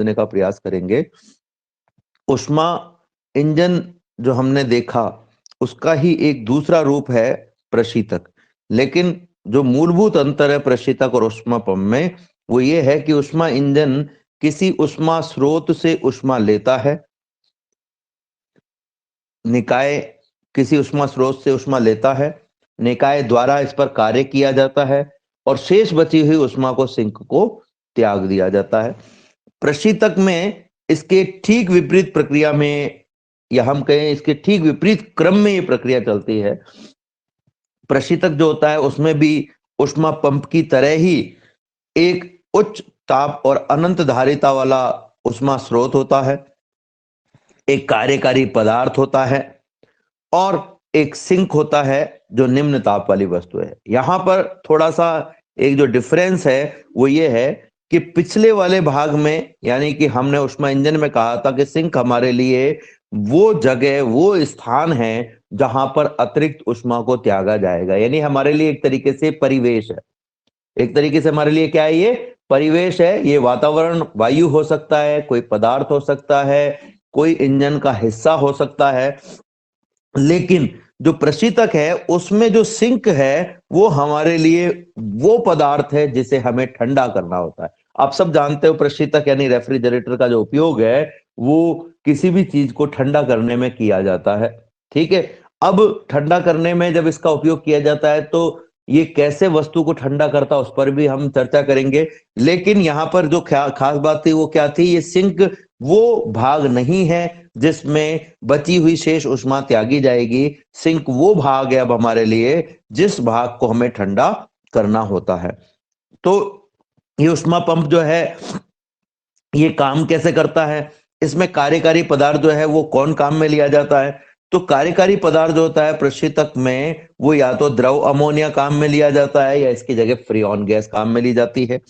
समझने का प्रयास करेंगे। ऊष्मा इंजन जो हमने देखा उसका ही एक दूसरा रूप है प्रशीतक। लेकिन जो मूलभूत अंतर है प्रशीतक और ऊष्मा पंप में वो ये है कि ऊष्मा इंजन किसी ऊष्मा स्रोत से ऊष्मा लेता है, निकाय किसी ऊष्मा स्रोत से ऊष्मा लेता है, निकाय द्वारा इस पर कार्य किया जाता है और शेष बची हुई ऊष्मा को सिंक को त्याग दिया जाता है। प्रशीतक में इसके ठीक विपरीत प्रक्रिया में, या हम कहें इसके ठीक विपरीत क्रम में ये प्रक्रिया चलती है। प्रशीतक जो होता है उसमें भी ऊष्मा पंप की तरह ही एक उच्च ताप और अनंत धारिता वाला ऊष्मा स्रोत होता है, एक कार्यकारी पदार्थ होता है और एक सिंक होता है जो निम्न ताप वाली वस्तु है। यहां पर थोड़ा सा एक जो डिफरेंस है वो ये है कि पिछले वाले भाग में, यानी कि हमने ऊष्मा इंजन में कहा था कि सिंक हमारे लिए वो जगह, वो स्थान है जहां पर अतिरिक्त ऊष्मा को त्यागा जाएगा, यानी हमारे लिए एक तरीके से परिवेश है। एक तरीके से हमारे लिए क्या है, ये परिवेश है। ये वातावरण, वायु हो सकता है, कोई पदार्थ हो सकता है, कोई इंजन का हिस्सा हो सकता है। लेकिन जो प्रशीतक है उसमें जो सिंक है वो हमारे लिए वो पदार्थ है जिसे हमें ठंडा करना होता है। आप सब जानते हो प्रशीतक यानी रेफ्रिजरेटर का जो उपयोग है वो किसी भी चीज को ठंडा करने में किया जाता है। ठीक है, अब ठंडा करने में जब इसका उपयोग किया जाता है तो ये कैसे वस्तु को ठंडा करता है उस पर भी हम चर्चा करेंगे। लेकिन यहां पर जो खास बात थी वो क्या थी, ये सिंक वो भाग नहीं है जिसमें बची हुई शेष ऊष्मा त्यागी जाएगी। सिंक वो भाग है अब हमारे लिए जिस भाग को हमें ठंडा करना होता है। तो ये ऊष्मा पंप जो है ये काम कैसे करता है, इसमें कार्यकारी पदार्थ जो है वो कौन काम में लिया जाता है। तो कार्यकारी पदार्थ जो होता है प्रशीतक में वो या तो द्रव अमोनिया काम में लिया जाता है या इसकी जगह फ्रीऑन गैस काम में ली जाती है।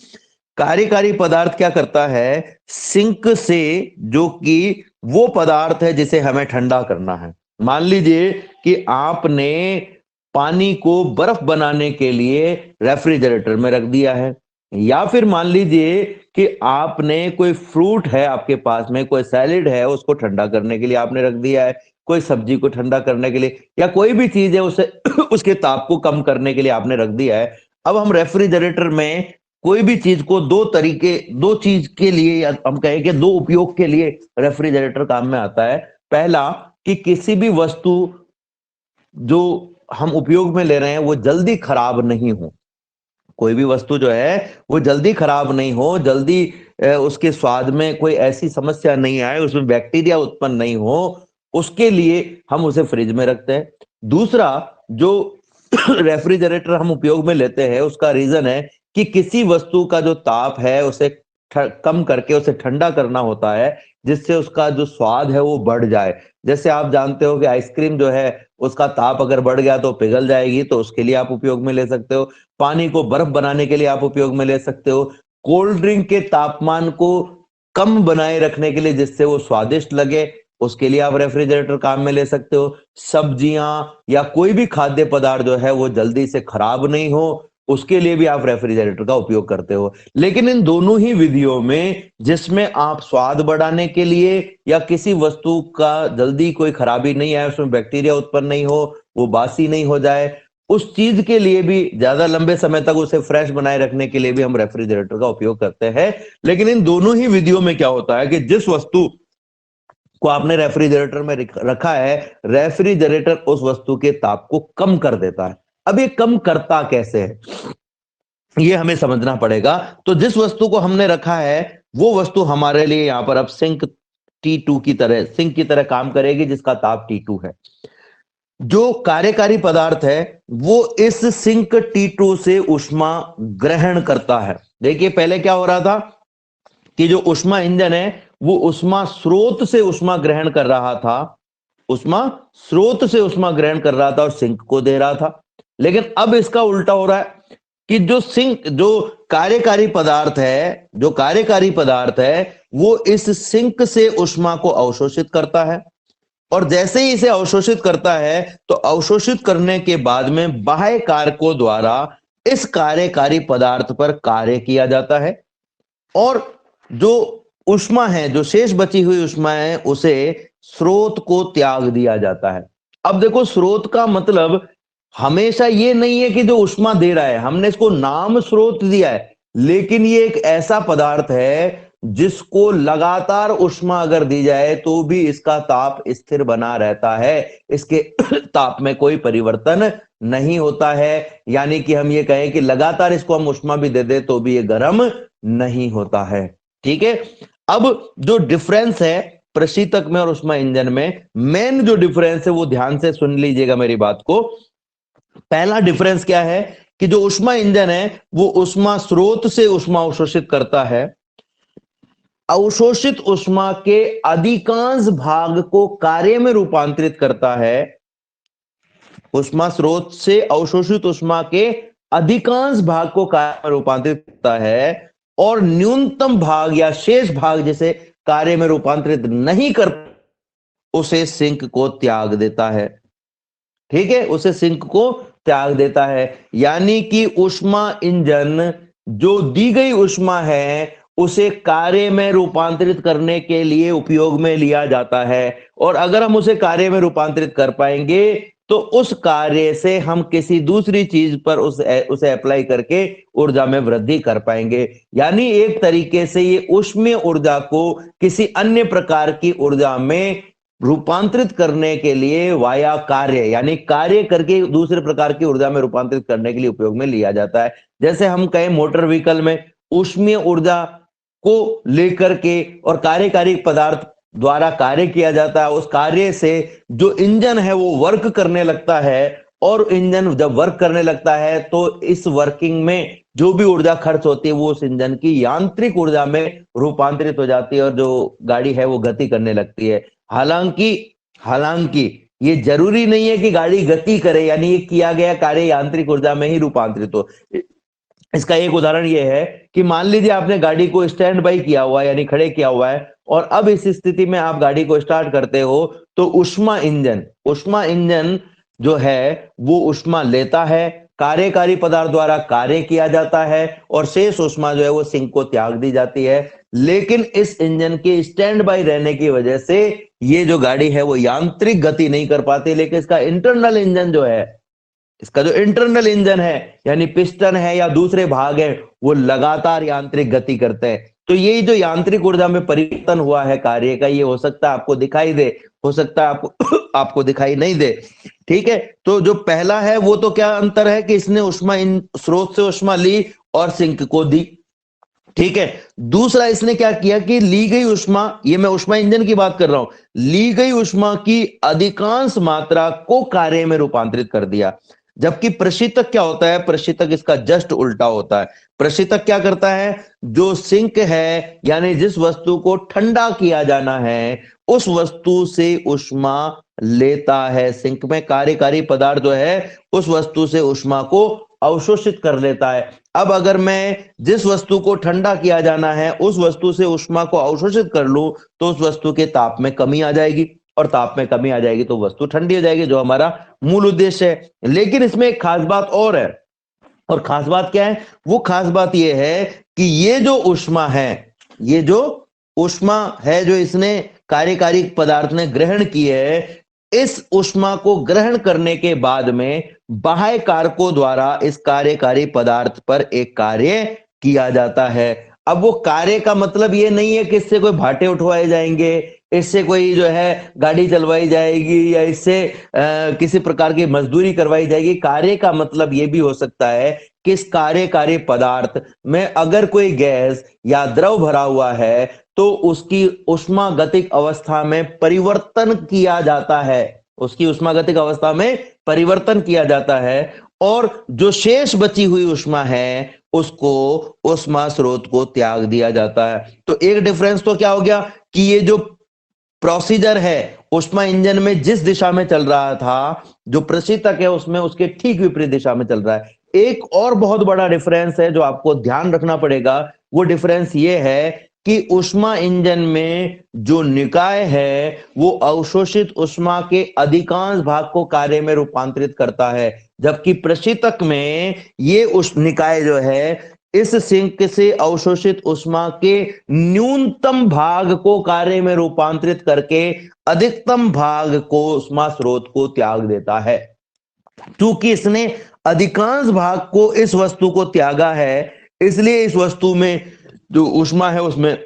कार्यकारी पदार्थ क्या करता है, सिंक से, जो कि वो पदार्थ है जिसे हमें ठंडा करना है। मान लीजिए कि आपने पानी को बर्फ बनाने के लिए रेफ्रिजरेटर में रख दिया है, या फिर मान लीजिए कि आपने कोई फ्रूट है आपके पास में, कोई सैलेड है, उसको ठंडा करने के लिए आपने रख दिया है, कोई सब्जी को ठंडा करने के लिए, या कोई भी चीज है उसे उसके ताप को कम करने के लिए आपने रख दिया है। अब हम रेफ्रिजरेटर में कोई भी चीज को दो चीज के लिए, या हम कहें कि दो उपयोग के लिए रेफ्रिजरेटर काम में आता है। पहला, कि किसी भी वस्तु जो हम उपयोग में ले रहे हैं वो जल्दी खराब नहीं हो। कोई भी वस्तु जो है वो जल्दी खराब नहीं हो, जल्दी उसके स्वाद में कोई ऐसी समस्या नहीं आए, उसमें बैक्टीरिया उत्पन्न नहीं हो, उसके लिए हम उसे फ्रिज में रखते हैं। दूसरा, जो रेफ्रिजरेटर हम उपयोग में लेते हैं उसका रीजन है कि किसी वस्तु का जो ताप है उसे कम करके उसे ठंडा करना होता है, जिससे उसका जो स्वाद है वो बढ़ जाए। जैसे आप जानते हो कि आइसक्रीम जो है उसका ताप अगर बढ़ गया तो पिघल जाएगी, तो उसके लिए आप उपयोग में ले सकते हो। पानी को बर्फ बनाने के लिए आप उपयोग में ले सकते हो। कोल्ड ड्रिंक के तापमान को कम बनाए रखने के लिए जिससे वो स्वादिष्ट लगे, उसके लिए आप रेफ्रिजरेटर काम में ले सकते हो। सब्जियां या कोई भी खाद्य पदार्थ जो है वो जल्दी से खराब नहीं हो, उसके लिए भी आप रेफ्रिजरेटर का उपयोग करते हो। लेकिन इन दोनों ही विधियों में, जिसमें आप स्वाद बढ़ाने के लिए या किसी वस्तु का जल्दी कोई खराबी नहीं आए, उसमें बैक्टीरिया उत्पन्न नहीं हो, वो बासी नहीं हो जाए, उस चीज के लिए भी, ज्यादा लंबे समय तक उसे फ्रेश बनाए रखने के लिए भी हम रेफ्रिजरेटर का उपयोग करते हैं। लेकिन इन दोनों ही विधियों में क्या होता है कि जिस वस्तु को आपने रेफ्रिजरेटर में रखा है, रेफ्रिजरेटर उस वस्तु के ताप को कम कर देता है। अब ये कम करता कैसे है ये हमें समझना पड़ेगा। तो जिस वस्तु को हमने रखा है वो वस्तु हमारे लिए यहां पर अब सिंक सिंक की तरह काम करेगी, जिसका ताप T2 है। जो कार्यकारी पदार्थ है वो इस सिंक T2 से ऊष्मा ग्रहण करता है। देखिए पहले क्या हो रहा था कि जो ऊष्मा इंजन है वो ऊष्मा स्रोत से ऊष्मा ग्रहण कर रहा था, ऊष्मा स्रोत से ऊष्मा ग्रहण कर रहा था और सिंक को दे रहा था। लेकिन अब इसका उल्टा हो रहा है कि जो कार्यकारी पदार्थ है वो इस सिंक से ऊष्मा को अवशोषित करता है, और जैसे ही इसे अवशोषित करता है तो अवशोषित करने के बाद में बाह्य कारकों द्वारा इस कार्यकारी पदार्थ पर कार्य किया जाता है, और जो उष्मा है, जो शेष बची हुई उष्मा है, उसे स्रोत को त्याग दिया जाता है। अब देखो, स्रोत का मतलब हमेशा ये नहीं है कि जो उष्मा दे रहा है, हमने इसको नाम स्रोत दिया है, लेकिन ये एक ऐसा पदार्थ है जिसको लगातार उष्मा अगर दी जाए तो भी इसका ताप स्थिर बना रहता है, इसके ताप में कोई परिवर्तन नहीं होता है। यानी कि हम ये कहें कि लगातार इसको हम उष्मा भी दे दे तो भी ये गर्म नहीं होता है। ठीक है। अब जो डिफरेंस है प्रशीतक में और उष्मा इंजन में, मेन जो डिफरेंस है वो ध्यान से सुन लीजिएगा मेरी बात को। पहला डिफरेंस क्या है कि जो उष्मा इंजन है वो उष्मा स्रोत से उष्मा अवशोषित करता है, अवशोषित उष्मा के अधिकांश भाग को कार्य में रूपांतरित करता है। उष्मा स्रोत से अवशोषित उष्मा के अधिकांश भाग को कार्य में रूपांतरित करता है, और न्यूनतम भाग या शेष भाग जिसे कार्य में रूपांतरित नहीं कर उसे सिंक को त्याग देता है। ठीक है, उसे सिंक को त्याग देता है। यानी कि उष्मा इंजन जो दी गई उष्मा है उसे कार्य में रूपांतरित करने के लिए उपयोग में लिया जाता है, और अगर हम उसे कार्य में रूपांतरित कर पाएंगे तो उस कार्य से हम किसी दूसरी चीज पर उसे अप्लाई करके ऊर्जा में वृद्धि कर पाएंगे। यानी एक तरीके से ये ऊष्मीय ऊर्जा को किसी अन्य प्रकार की ऊर्जा में रूपांतरित करने के लिए वाया कार्य, यानी कार्य करके दूसरे प्रकार की ऊर्जा में रूपांतरित करने के लिए उपयोग में लिया जाता है। जैसे हम कहें मोटर व्हीकल में ऊष्मीय ऊर्जा को लेकर के और कार्यकारी पदार्थ द्वारा कार्य किया जाता है, उस कार्य से जो इंजन है वो वर्क करने लगता है, और इंजन जब वर्क करने लगता है तो इस वर्किंग में जो भी ऊर्जा खर्च होती है वो उस इंजन की यांत्रिक ऊर्जा में रूपांतरित हो जाती है और जो गाड़ी है वो गति करने लगती है। हालांकि ये जरूरी नहीं है कि गाड़ी गति करे, यानी ये किया गया कार्य यांत्रिक ऊर्जा में ही रूपांतरित हो। इसका एक उदाहरण ये है कि मान लीजिए आपने गाड़ी को स्टैंड बाई किया हुआ है, यानी खड़े किया हुआ है, और अब इस स्थिति में आप गाड़ी को स्टार्ट करते हो तो उष्मा इंजन जो है वो उष्मा लेता है, कार्यकारी पदार्थ द्वारा कार्य किया जाता है, और शेष उष्मा जो है वो सिंक को त्याग दी जाती है। लेकिन इस इंजन के स्टैंड बाई रहने की वजह से ये जो गाड़ी है वो यांत्रिक गति नहीं कर पाती, लेकिन इसका इंटरनल इंजन जो है, इसका जो इंटरनल इंजन है यानी पिस्टन है या दूसरे भाग है, वो लगातार यांत्रिक गति करते हैं। तो यही जो यांत्रिक ऊर्जा में परिवर्तन हुआ है कार्य का, ये हो सकता है आपको दिखाई दे, हो सकता है आपको दिखाई नहीं दे। ठीक है, तो जो पहला है वो तो क्या अंतर है कि इसने उष्मा स्रोत से उष्मा ली और सिंक को दी। ठीक है, दूसरा इसने क्या किया कि ली गई उष्मा, ये मैं उष्मा इंजन की बात कर रहा हूं, ली गई उष्मा की अधिकांश मात्रा को कार्य में रूपांतरित कर दिया। जबकि प्रशीतक क्या होता है, प्रशीतक इसका जस्ट उल्टा होता है। प्रशीतक क्या करता है, जो सिंक है यानी जिस वस्तु को ठंडा किया जाना है उस वस्तु से उष्मा लेता है। सिंक में कार्यकारी पदार्थ जो है उस वस्तु से उष्मा को अवशोषित कर लेता है। अब अगर मैं जिस वस्तु को ठंडा किया जाना है उस वस्तु से उष्मा को अवशोषित कर लूं तो उस वस्तु के ताप में कमी आ जाएगी, और ताप में कमी आ जाएगी तो वस्तु ठंडी हो जाएगी, जो हमारा मूल उद्देश्य है। लेकिन इसमें एक खास बात और है, और खास बात क्या है, वो खास बात यह है कि ये जो उष्मा है, ये जो उष्मा है जो इसने कार्यकारी पदार्थ ने ग्रहण की है, इस उष्मा को ग्रहण करने के बाद में बाह्य कारकों द्वारा इस कार्यकारी पदार्थ पर एक कार्य किया जाता है। अब वो कार्य का मतलब ये नहीं है कि इससे कोई भाटे उठवाए जाएंगे, इससे कोई जो है गाड़ी चलवाई जाएगी, या इससे किसी प्रकार की मजदूरी करवाई जाएगी। कार्य का मतलब ये भी हो सकता है कि इस कार्यकारी पदार्थ में अगर कोई गैस या द्रव भरा हुआ है तो उसकी उष्मागतिक अवस्था में परिवर्तन किया जाता है, उसकी उष्मागतिक अवस्था में परिवर्तन किया जाता है, और जो शेष बची हुई उष्मा है उसको उष्मा स्रोत को त्याग दिया जाता है। तो एक डिफरेंस तो क्या हो गया कि ये जो प्रोसीजर है उष्मा इंजन में जिस दिशा में चल रहा था, जो प्रशीतक है उसमें उसके ठीक विपरीत दिशा में चल रहा है। एक और बहुत बड़ा डिफरेंस है जो आपको ध्यान रखना पड़ेगा, वो डिफरेंस ये है कि उष्मा इंजन में जो निकाय है वो अवशोषित उष्मा के अधिकांश भाग को कार्य में रूपांतरित करता है, जबकि प्रशीतक में ये उस निकाय जो है इस सिंक से अवशोषित ऊष्मा के न्यूनतम भाग को कार्य में रूपांतरित करके अधिकतम भाग को ऊष्मा स्रोत को त्याग देता है। क्योंकि इसने अधिकांश भाग को इस वस्तु को त्यागा है, इसलिए इस वस्तु में जो ऊष्मा है उसमें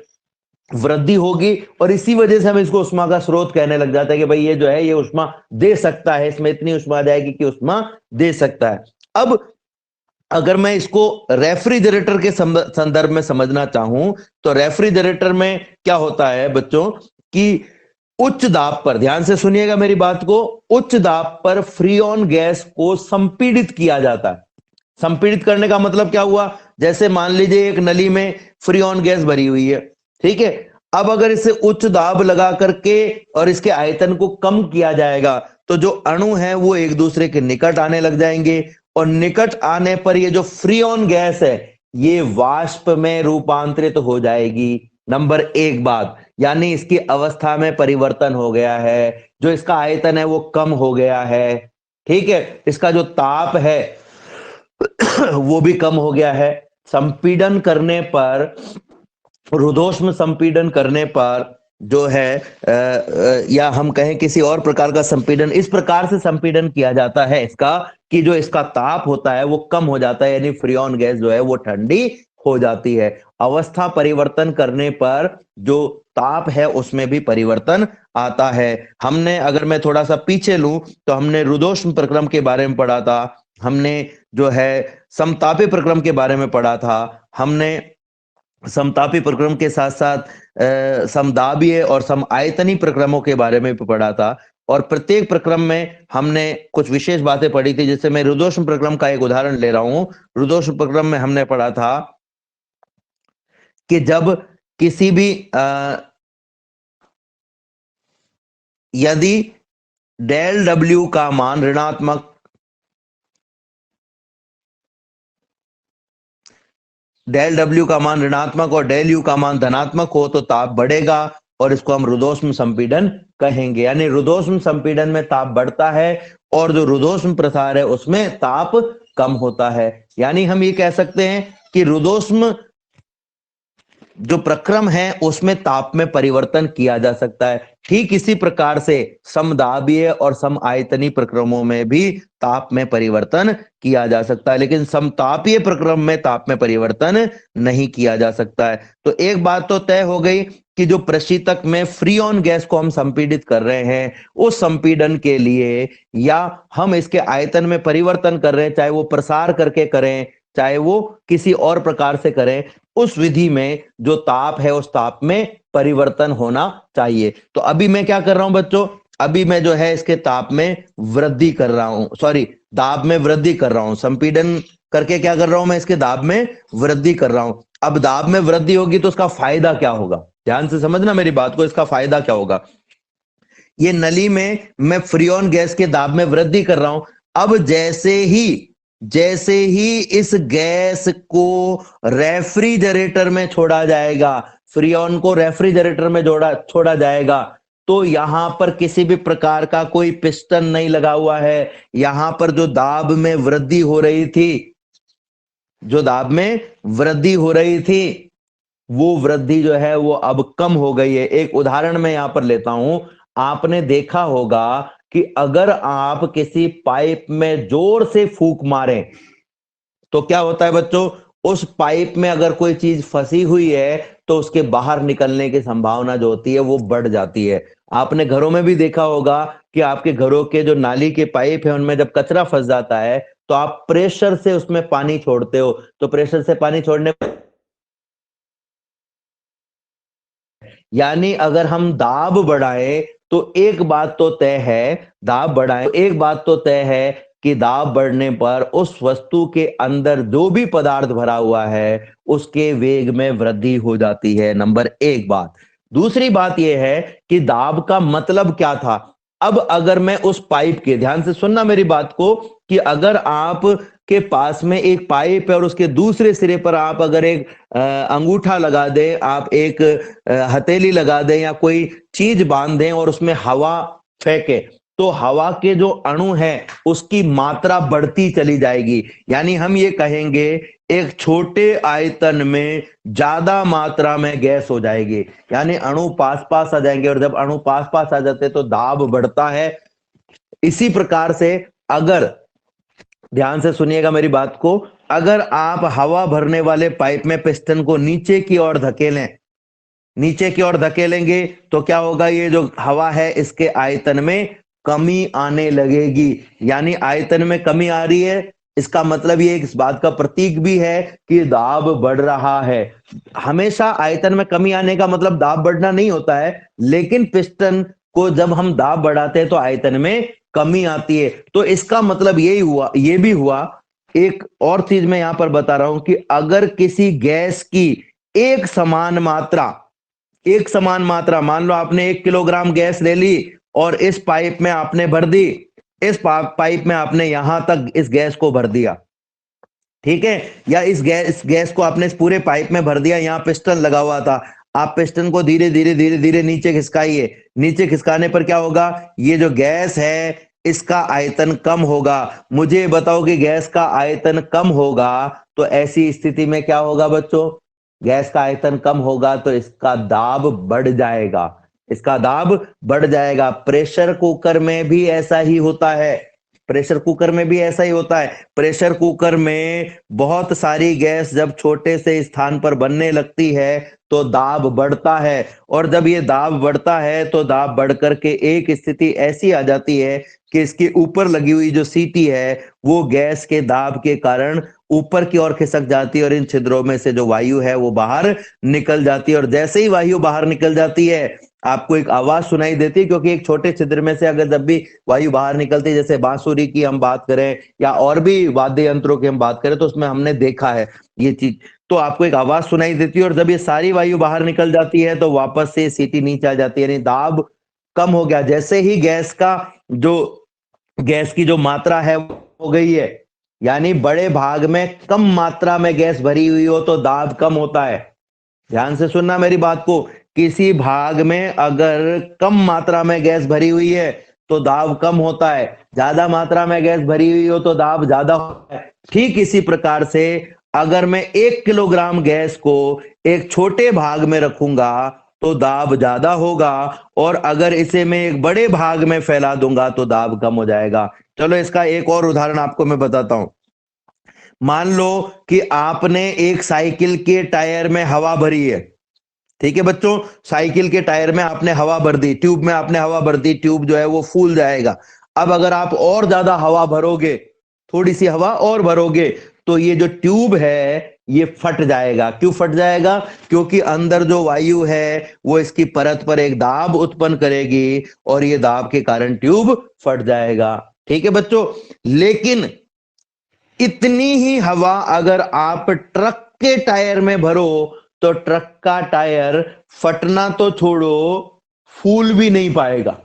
वृद्धि होगी, और इसी वजह से हम इसको ऊष्मा का स्रोत कहने लग जाता है कि भाई ये जो है ये ऊष्मा दे सकता है, इसमें इतनी ऊष्मा आ जाएगी कि ऊष्मा दे सकता है। अब अगर मैं इसको रेफ्रिजरेटर के संदर्भ में समझना चाहूं तो रेफ्रिजरेटर में क्या होता है बच्चों कि उच्च दाब पर, ध्यान से सुनिएगा मेरी बात को, उच्च दाब पर फ्रीऑन गैस को संपीड़ित किया जाता है। संपीड़ित करने का मतलब क्या हुआ, जैसे मान लीजिए एक नली में फ्रीऑन गैस भरी हुई है, ठीक है। अब अगर इसे उच्च दाब लगा करके और इसके आयतन को कम किया जाएगा तो जो अणु हैं वो एक दूसरे के निकट आने लग जाएंगे, और निकट आने पर ये जो फ्रीऑन गैस है ये वाष्प में रूपांतरित हो जाएगी। नंबर एक बात, यानी इसकी अवस्था में परिवर्तन हो गया है, जो इसका आयतन है वो कम हो गया है, ठीक है। इसका जो ताप है वो भी कम हो गया है। संपीड़न करने पर, रुद्धोष्म संपीड़न करने पर जो है या हम कहें किसी और प्रकार का संपीड़न, इस प्रकार से संपीड़न किया जाता है इसका कि जो इसका ताप होता है वो कम हो जाता है, यानी फ्रीऑन गैस जो है वो ठंडी हो जाती है। अवस्था परिवर्तन करने पर जो ताप है उसमें भी परिवर्तन आता है। हमने, अगर मैं थोड़ा सा पीछे लूं तो हमने रुद्धोष्म प्रक्रम के बारे में पढ़ा था, हमने जो है समतापी प्रक्रम के बारे में पढ़ा था, हमने समतापी प्रक्रम के साथ साथ समदाबीय और समआयतनी प्रक्रमों के बारे में भी पढ़ा था, और प्रत्येक प्रक्रम में हमने कुछ विशेष बातें पढ़ी थी। जैसे मैं रुद्धोष्म प्रक्रम का एक उदाहरण ले रहा हूं। रुद्धोष्म प्रक्रम में हमने पढ़ा था कि जब किसी भी यदि डेल डब्ल्यू का मान ऋणात्मक, डेल डब्ल्यू का मान ऋणात्मक और डेल यू का मान धनात्मक हो तो ताप बढ़ेगा, और इसको हम रुद्धोष्म संपीड़न कहेंगे। यानी रुद्धोष्म संपीड़न में ताप बढ़ता है और जो रुद्धोष्म प्रसार है उसमें ताप कम होता है। यानी हम ये कह सकते हैं कि रुद्धोष्म जो प्रक्रम है उसमें ताप में परिवर्तन किया जा सकता है। ठीक इसी प्रकार से समदाबीय और समआयतनी प्रक्रमों में भी ताप में परिवर्तन किया जा सकता है, लेकिन समतापीय प्रक्रम में ताप में परिवर्तन नहीं किया जा सकता है। तो एक बात तो तय हो गई कि जो प्रशीतक में फ्रीऑन गैस को हम संपीड़ित कर रहे हैं, उस संपीड़न के लिए या हम इसके आयतन में परिवर्तन कर रहे हैं, चाहे वो प्रसार करके करें चाहे वो किसी और प्रकार से करें, उस विधि में जो ताप है उस ताप में परिवर्तन होना चाहिए। तो अभी मैं क्या कर रहा हूं बच्चों, अभी मैं जो है इसके ताप में वृद्धि कर रहा हूं, सॉरी दाब में वृद्धि कर रहा हूं। संपीड़न करके क्या कर रहा हूं, मैं इसके दाब में वृद्धि कर रहा हूं। अब दाब में वृद्धि होगी तो उसका फायदा क्या होगा, ध्यान से समझना मेरी बात को, इसका फायदा क्या होगा। ये नली में मैं फ्रीऑन गैस के दाब में वृद्धि कर रहा हूं। अब जैसे ही इस गैस को रेफ्रिजरेटर में छोड़ा जाएगा, फ्रीऑन को रेफ्रिजरेटर में छोड़ा जाएगा, तो यहां पर किसी भी प्रकार का कोई पिस्टन नहीं लगा हुआ है। यहां पर जो दाब में वृद्धि हो रही थी, जो दाब में वृद्धि हो रही थी, वो वृद्धि जो है वो अब कम हो गई है। एक उदाहरण मैं यहां पर लेता हूं। आपने देखा होगा कि अगर आप किसी पाइप में जोर से फूंक मारें तो क्या होता है बच्चों, उस पाइप में अगर कोई चीज फंसी हुई है तो उसके बाहर निकलने की संभावना जो होती है वो बढ़ जाती है। आपने घरों में भी देखा होगा कि आपके घरों के जो नाली के पाइप है उनमें जब कचरा फंस जाता है तो आप प्रेशर से उसमें पानी छोड़ते हो, तो प्रेशर से पानी छोड़ने, यानी अगर हम दाब बढ़ाएं तो एक बात तो तय है, दाब बढ़ाएं एक बात तो तय है कि दाब बढ़ने पर उस वस्तु के अंदर जो भी पदार्थ भरा हुआ है उसके वेग में वृद्धि हो जाती है। नंबर एक बात। दूसरी बात यह है कि दाब का मतलब क्या था। अब अगर मैं उस पाइप के, ध्यान से सुनना मेरी बात को, कि अगर आप के पास में एक पाइप है और उसके दूसरे सिरे पर आप अगर एक अंगूठा लगा दें, आप एक हथेली लगा दें या कोई चीज बांध दें और उसमें हवा फेंके, तो हवा के जो अणु हैं उसकी मात्रा बढ़ती चली जाएगी। यानी हम ये कहेंगे एक छोटे आयतन में ज्यादा मात्रा में गैस हो जाएगी, यानी अणु पास पास आ जाएंगे, और जब अणु पास पास आ जाते तो दाब बढ़ता है। इसी प्रकार से अगर, ध्यान से सुनिएगा मेरी बात को, अगर आप हवा भरने वाले पाइप में पिस्टन को नीचे की ओर धकेलें, नीचे की ओर धकेलेंगे तो क्या होगा, ये जो हवा है इसके आयतन में कमी आने लगेगी, यानी आयतन में कमी आ रही है, इसका मतलब ये इस बात का प्रतीक भी है कि दाब बढ़ रहा है। हमेशा आयतन में कमी आने का मतलब दाब बढ़ना नहीं होता है, लेकिन पिस्टन को जब हम दाब बढ़ाते हैं तो आयतन में कमी आती है। तो इसका मतलब यही हुआ, ये भी हुआ। एक और चीज मैं यहां पर बता रहा हूं कि अगर किसी गैस की एक समान मात्रा, एक समान मात्रा, मान लो आपने 1 किलोग्राम गैस ले ली और इस पाइप में आपने भर दी, इस पाइप में आपने यहां तक इस गैस को भर दिया, ठीक है, या इस गैस को आपने इस पूरे पाइप में भर दिया, यहां पिस्टन लगा हुआ था, आप पिस्टन को धीरे धीरे धीरे धीरे नीचे खिसकाइए, नीचे खिसकाने पर क्या होगा, ये जो गैस है इसका आयतन कम होगा। मुझे बताओ कि गैस का आयतन कम होगा तो ऐसी स्थिति में क्या होगा बच्चों, गैस का आयतन कम होगा तो इसका दाब बढ़ जाएगा, इसका दाब बढ़ जाएगा। प्रेशर कुकर में भी ऐसा ही होता है, प्रेशर कुकर में भी ऐसा ही होता है। प्रेशर कुकर में बहुत सारी गैस जब छोटे से स्थान पर बनने लगती है तो दाब बढ़ता है, और जब ये दाब बढ़ता है तो दाब बढ़ करके एक स्थिति ऐसी आ जाती है कि इसके ऊपर लगी हुई जो सीटी है वो गैस के दाब के कारण ऊपर की ओर खिसक जाती है, और इन छिद्रों में से जो वायु है वो बाहर निकल जाती है। और जैसे ही वायु बाहर निकल जाती है आपको एक आवाज सुनाई देती है, क्योंकि एक छोटे छिद्र में से अगर जब भी वायु बाहर निकलती है, जैसे बांसुरी की हम बात करें या और भी वाद्य यंत्रों की हम बात करें, तो उसमें हमने देखा है ये चीज, तो आपको एक आवाज सुनाई देती है, और जब ये सारी वायु बाहर निकल जाती है तो वापस से सीटी नीचे आ जाती है, यानी दाब कम हो गया। जैसे ही गैस की जो मात्रा है हो गई है, यानी बड़े भाग में कम मात्रा में गैस भरी हुई हो तो दाब कम होता है। ध्यान से सुनना मेरी बात को, किसी भाग में अगर कम मात्रा में गैस भरी हुई है तो दाब कम होता है, ज्यादा मात्रा में गैस भरी हुई हो तो दाब ज्यादा होता है। ठीक इसी प्रकार से अगर मैं 1 किलोग्राम गैस को एक छोटे भाग में रखूंगा तो दाब ज्यादा होगा, और अगर इसे मैं एक बड़े भाग में फैला दूंगा तो दाब कम हो जाएगा। चलो इसका एक और उदाहरण आपको मैं बताता हूं। मान लो कि आपने एक साइकिल के टायर में हवा भरी है, ठीक है बच्चों, साइकिल के टायर में आपने हवा भर दी, ट्यूब में आपने हवा भर दी, ट्यूब जो है वो फूल जाएगा। अब अगर आप और ज्यादा हवा भरोगे, थोड़ी सी हवा और भरोगे, तो ये जो ट्यूब है ये फट जाएगा। क्यों फट जाएगा, क्योंकि अंदर जो वायु है वो इसकी परत पर एक दाब उत्पन्न करेगी, और ये दाब के कारण ट्यूब फट जाएगा, ठीक है बच्चों। लेकिन इतनी ही हवा अगर आप ट्रक के टायर में भरो तो ट्रक का टायर फटना तो छोड़ो, फूल भी नहीं पाएगा।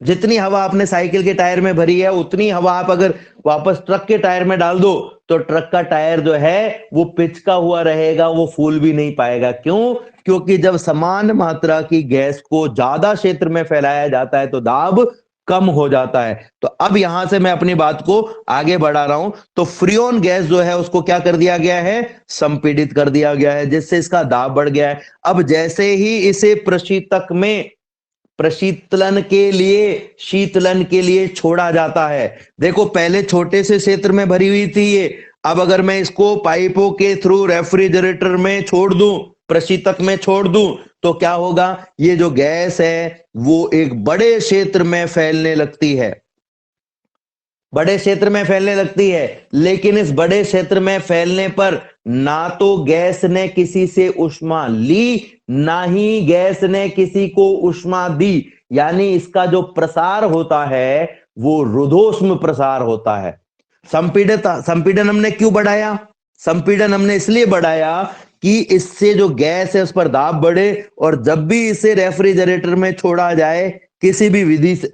जितनी हवा आपने साइकिल के टायर में भरी है उतनी हवा आप अगर वापस ट्रक के टायर में डाल दो तो ट्रक का टायर जो है वो पिचका हुआ रहेगा, वो फूल भी नहीं पाएगा। क्यों, क्योंकि जब समान मात्रा की गैस को ज्यादा क्षेत्र में फैलाया जाता है तो दाब कम हो जाता है। तो अब यहां से मैं अपनी बात को आगे बढ़ा रहा हूं, तो फ्रियोन गैस जो है उसको क्या कर दिया गया है, संपीड़ित कर दिया गया है, जिससे इसका दाब बढ़ गया है। अब जैसे ही इसे प्रशीतक में प्रशीतलन के लिए, शीतलन के लिए छोड़ा जाता है, देखो पहले छोटे से क्षेत्र में भरी हुई थी ये, अब अगर मैं इसको पाइपों के थ्रू रेफ्रिजरेटर में छोड़ दूं, प्रशीतक में छोड़ दूं, तो क्या होगा, ये जो गैस है वो एक बड़े क्षेत्र में फैलने लगती है, बड़े क्षेत्र में फैलने लगती है। लेकिन इस बड़े क्षेत्र में फैलने पर ना तो गैस ने किसी से ऊष्मा ली, ना ही गैस ने किसी को ऊष्मा दी, यानी इसका जो प्रसार होता है वो रुद्धोष्म प्रसार होता है। संपीड़न हमने क्यों बढ़ाया, संपीड़न हमने इसलिए बढ़ाया कि इससे जो गैस है उस पर दाब बढ़े, और जब भी इसे रेफ्रिजरेटर में छोड़ा जाए किसी भी विधि से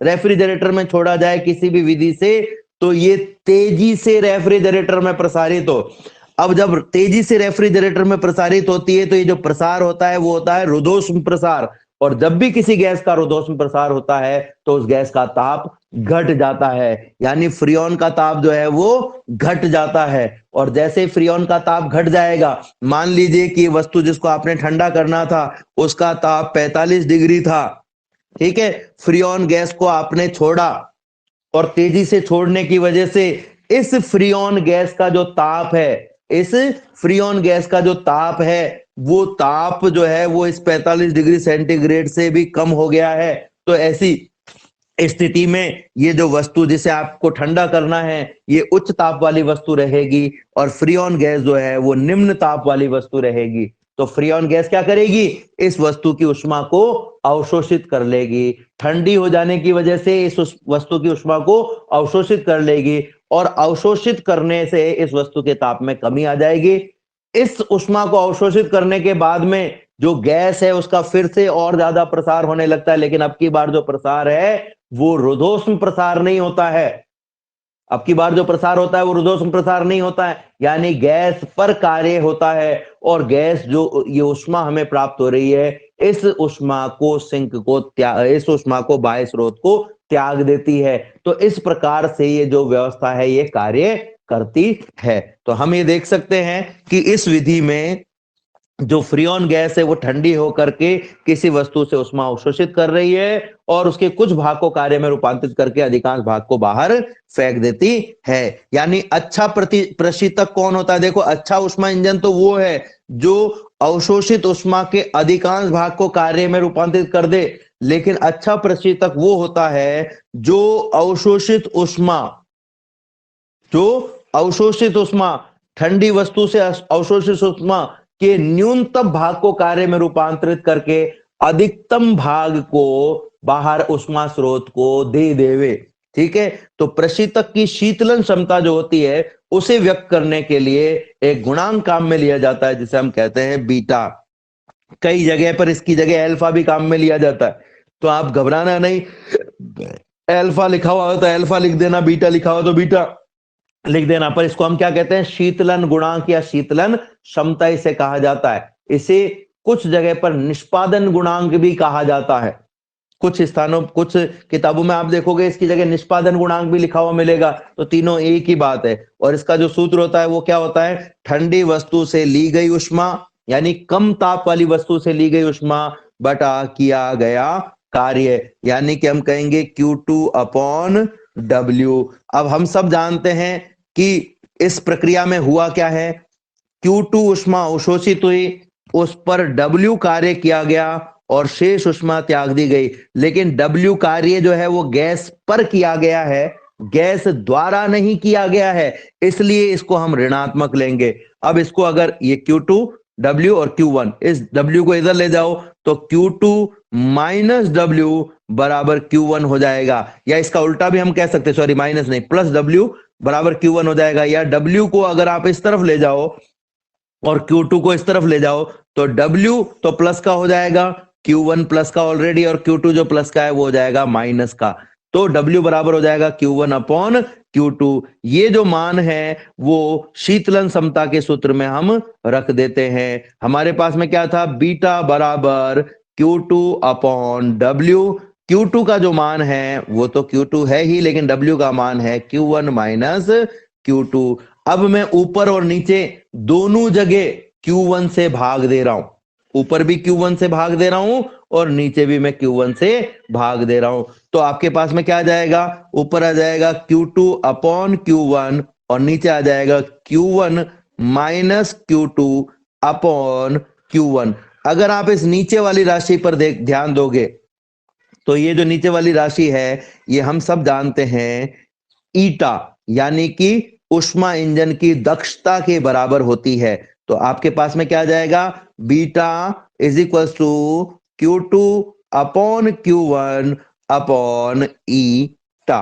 रेफ्रिजरेटर में छोड़ा जाए किसी भी विधि से, तो ये तेजी से रेफ्रिजरेटर में प्रसारित हो। अब जब तेजी से रेफ्रिजरेटर में प्रसारित होती है तो ये जो प्रसार होता है वो होता है रुद्धोष्म प्रसार। और जब भी किसी गैस का रुद्धोष्म प्रसार होता है तो उस गैस का ताप घट जाता है, यानी फ्रीऑन का ताप जो है वो घट जाता है। और जैसे ही फ्रीऑन का ताप घट जाएगा, मान लीजिए कि वस्तु जिसको आपने ठंडा करना था उसका ताप 45 डिग्री था, ठीक है, फ्रीऑन गैस को आपने छोड़ा और तेजी से छोड़ने की वजह से इस फ्रीऑन गैस का जो ताप है, इस फ्रीऑन गैस का जो ताप है, वो ताप जो है वो इस 45 डिग्री सेंटीग्रेड से भी कम हो गया है। तो ऐसी स्थिति में ये जो वस्तु जिसे आपको ठंडा करना है ये उच्च ताप वाली वस्तु रहेगी और फ्रीऑन गैस जो है वो निम्न ताप वाली वस्तु रहेगी। तो फ्रीऑन गैस क्या करेगी, इस वस्तु की ऊष्मा को अवशोषित कर लेगी, ठंडी हो जाने की वजह से इस वस्तु की ऊष्मा को अवशोषित कर लेगी और अवशोषित करने से इस वस्तु के ताप में कमी आ जाएगी। इस ऊष्मा को अवशोषित करने के बाद में जो गैस है उसका फिर से और ज्यादा प्रसार होने लगता है, लेकिन अब की बार जो प्रसार है वो रुद्धोष्म प्रसार नहीं होता है। अब की बार जो प्रसार होता है वो रुद्धोष्म प्रसार नहीं होता है, यानी गैस पर कार्य होता है और गैस जो ये ऊष्मा हमें प्राप्त हो रही है इस ऊष्मा को सिंक को इस ऊष्मा को बाह्य स्रोत को त्याग देती है। तो इस प्रकार से ये जो व्यवस्था है ये कार्य करती है। तो हम ये देख सकते हैं कि इस विधि में जो फ्रीऑन गैस है वो ठंडी होकर के किसी वस्तु से ऊष्मा अवशोषित कर रही है और उसके कुछ भाग को कार्य में रूपांतरित करके अधिकांश भाग को बाहर फेंक देती है। यानी अच्छा प्रशीतक कौन होता है, देखो अच्छा ऊष्मा इंजन तो वो है जो अवशोषित ऊष्मा के अधिकांश भाग को कार्य में रूपांतरित कर दे, लेकिन अच्छा प्रशीतक वो होता है जो अवशोषित ऊष्मा ठंडी वस्तु से अवशोषित ऊष्मा के न्यूनतम भाग को कार्य में रूपांतरित करके अधिकतम भाग को बाहर ऊष्मा स्रोत को दे देवे। ठीक है, तो प्रशीतक की शीतलन क्षमता जो होती है उसे व्यक्त करने के लिए एक गुणांक काम में लिया जाता है जिसे हम कहते हैं बीटा। कई जगह पर इसकी जगह अल्फा भी काम में लिया जाता है, तो आप घबराना नहीं, अल्फा लिखा हुआ हो तो अल्फा लिख देना, बीटा लिखा हुआ तो बीटा लिख देना। पर इसको हम क्या कहते हैं, शीतलन गुणांक या शीतलन क्षमता इसे कहा जाता है। इसे कुछ जगह पर निष्पादन गुणांक भी कहा जाता है। कुछ स्थानों कुछ किताबों में आप देखोगे इसकी जगह निष्पादन गुणांक भी लिखा हुआ मिलेगा, तो तीनों एक ही बात है। और इसका जो सूत्र होता है वो क्या होता है, ठंडी वस्तु से ली गई ऊष्मा यानी कम ताप वाली वस्तु से ली गई ऊष्मा बटा किया गया कार्य, यानी कि हम कहेंगे Q2 अपॉन W। अब हम सब जानते हैं कि इस प्रक्रिया में हुआ क्या है, Q2 ऊष्मा अवशोषित हुई, उस पर W कार्य किया गया और शेष ऊष्मा त्याग दी गई। लेकिन W कार्य जो है वो गैस पर किया गया है, गैस द्वारा नहीं किया गया है, इसलिए इसको हम ऋणात्मक लेंगे। अब इसको अगर ये Q2 W और Q1, इस W को इधर ले जाओ तो Q2 माइनस W बराबर Q1 हो जाएगा, या इसका उल्टा भी हम कह सकते हैं, सॉरी माइनस नहीं, प्लस W बराबर Q1 हो जाएगा। या W को अगर आप इस तरफ ले जाओ और Q2 को इस तरफ ले जाओ तो W तो प्लस का हो जाएगा, Q1 प्लस का ऑलरेडी, और Q2 जो प्लस का है वो हो जाएगा माइनस का। तो W बराबर हो जाएगा Q1 अपॉन Q2। ये जो मान है वो शीतलन समता के सूत्र में हम रख देते हैं। हमारे पास में क्या था, बीटा बराबर Q2 अपॉन W। Q2 का जो मान है वो तो Q2 है ही, लेकिन W का मान है Q1 माइनस Q2। अब मैं ऊपर और नीचे दोनों जगह Q1 से भाग दे रहा हूं, ऊपर भी Q1 से भाग दे रहा हूं और नीचे भी मैं Q1 से भाग दे रहा हूं। तो आपके पास में क्या आ जाएगा, ऊपर आ जाएगा Q2 अपॉन Q1 और नीचे आ जाएगा Q1 minus Q2 upon Q1। अगर आप इस नीचे वाली राशि पर ध्यान दोगे तो ये जो नीचे वाली राशि है ये हम सब जानते हैं ईटा, यानी कि ऊष्मा इंजन की दक्षता के बराबर होती है। तो आपके पास में क्या आ जाएगा, beta is equal to Q2 upon Q1 upon eta.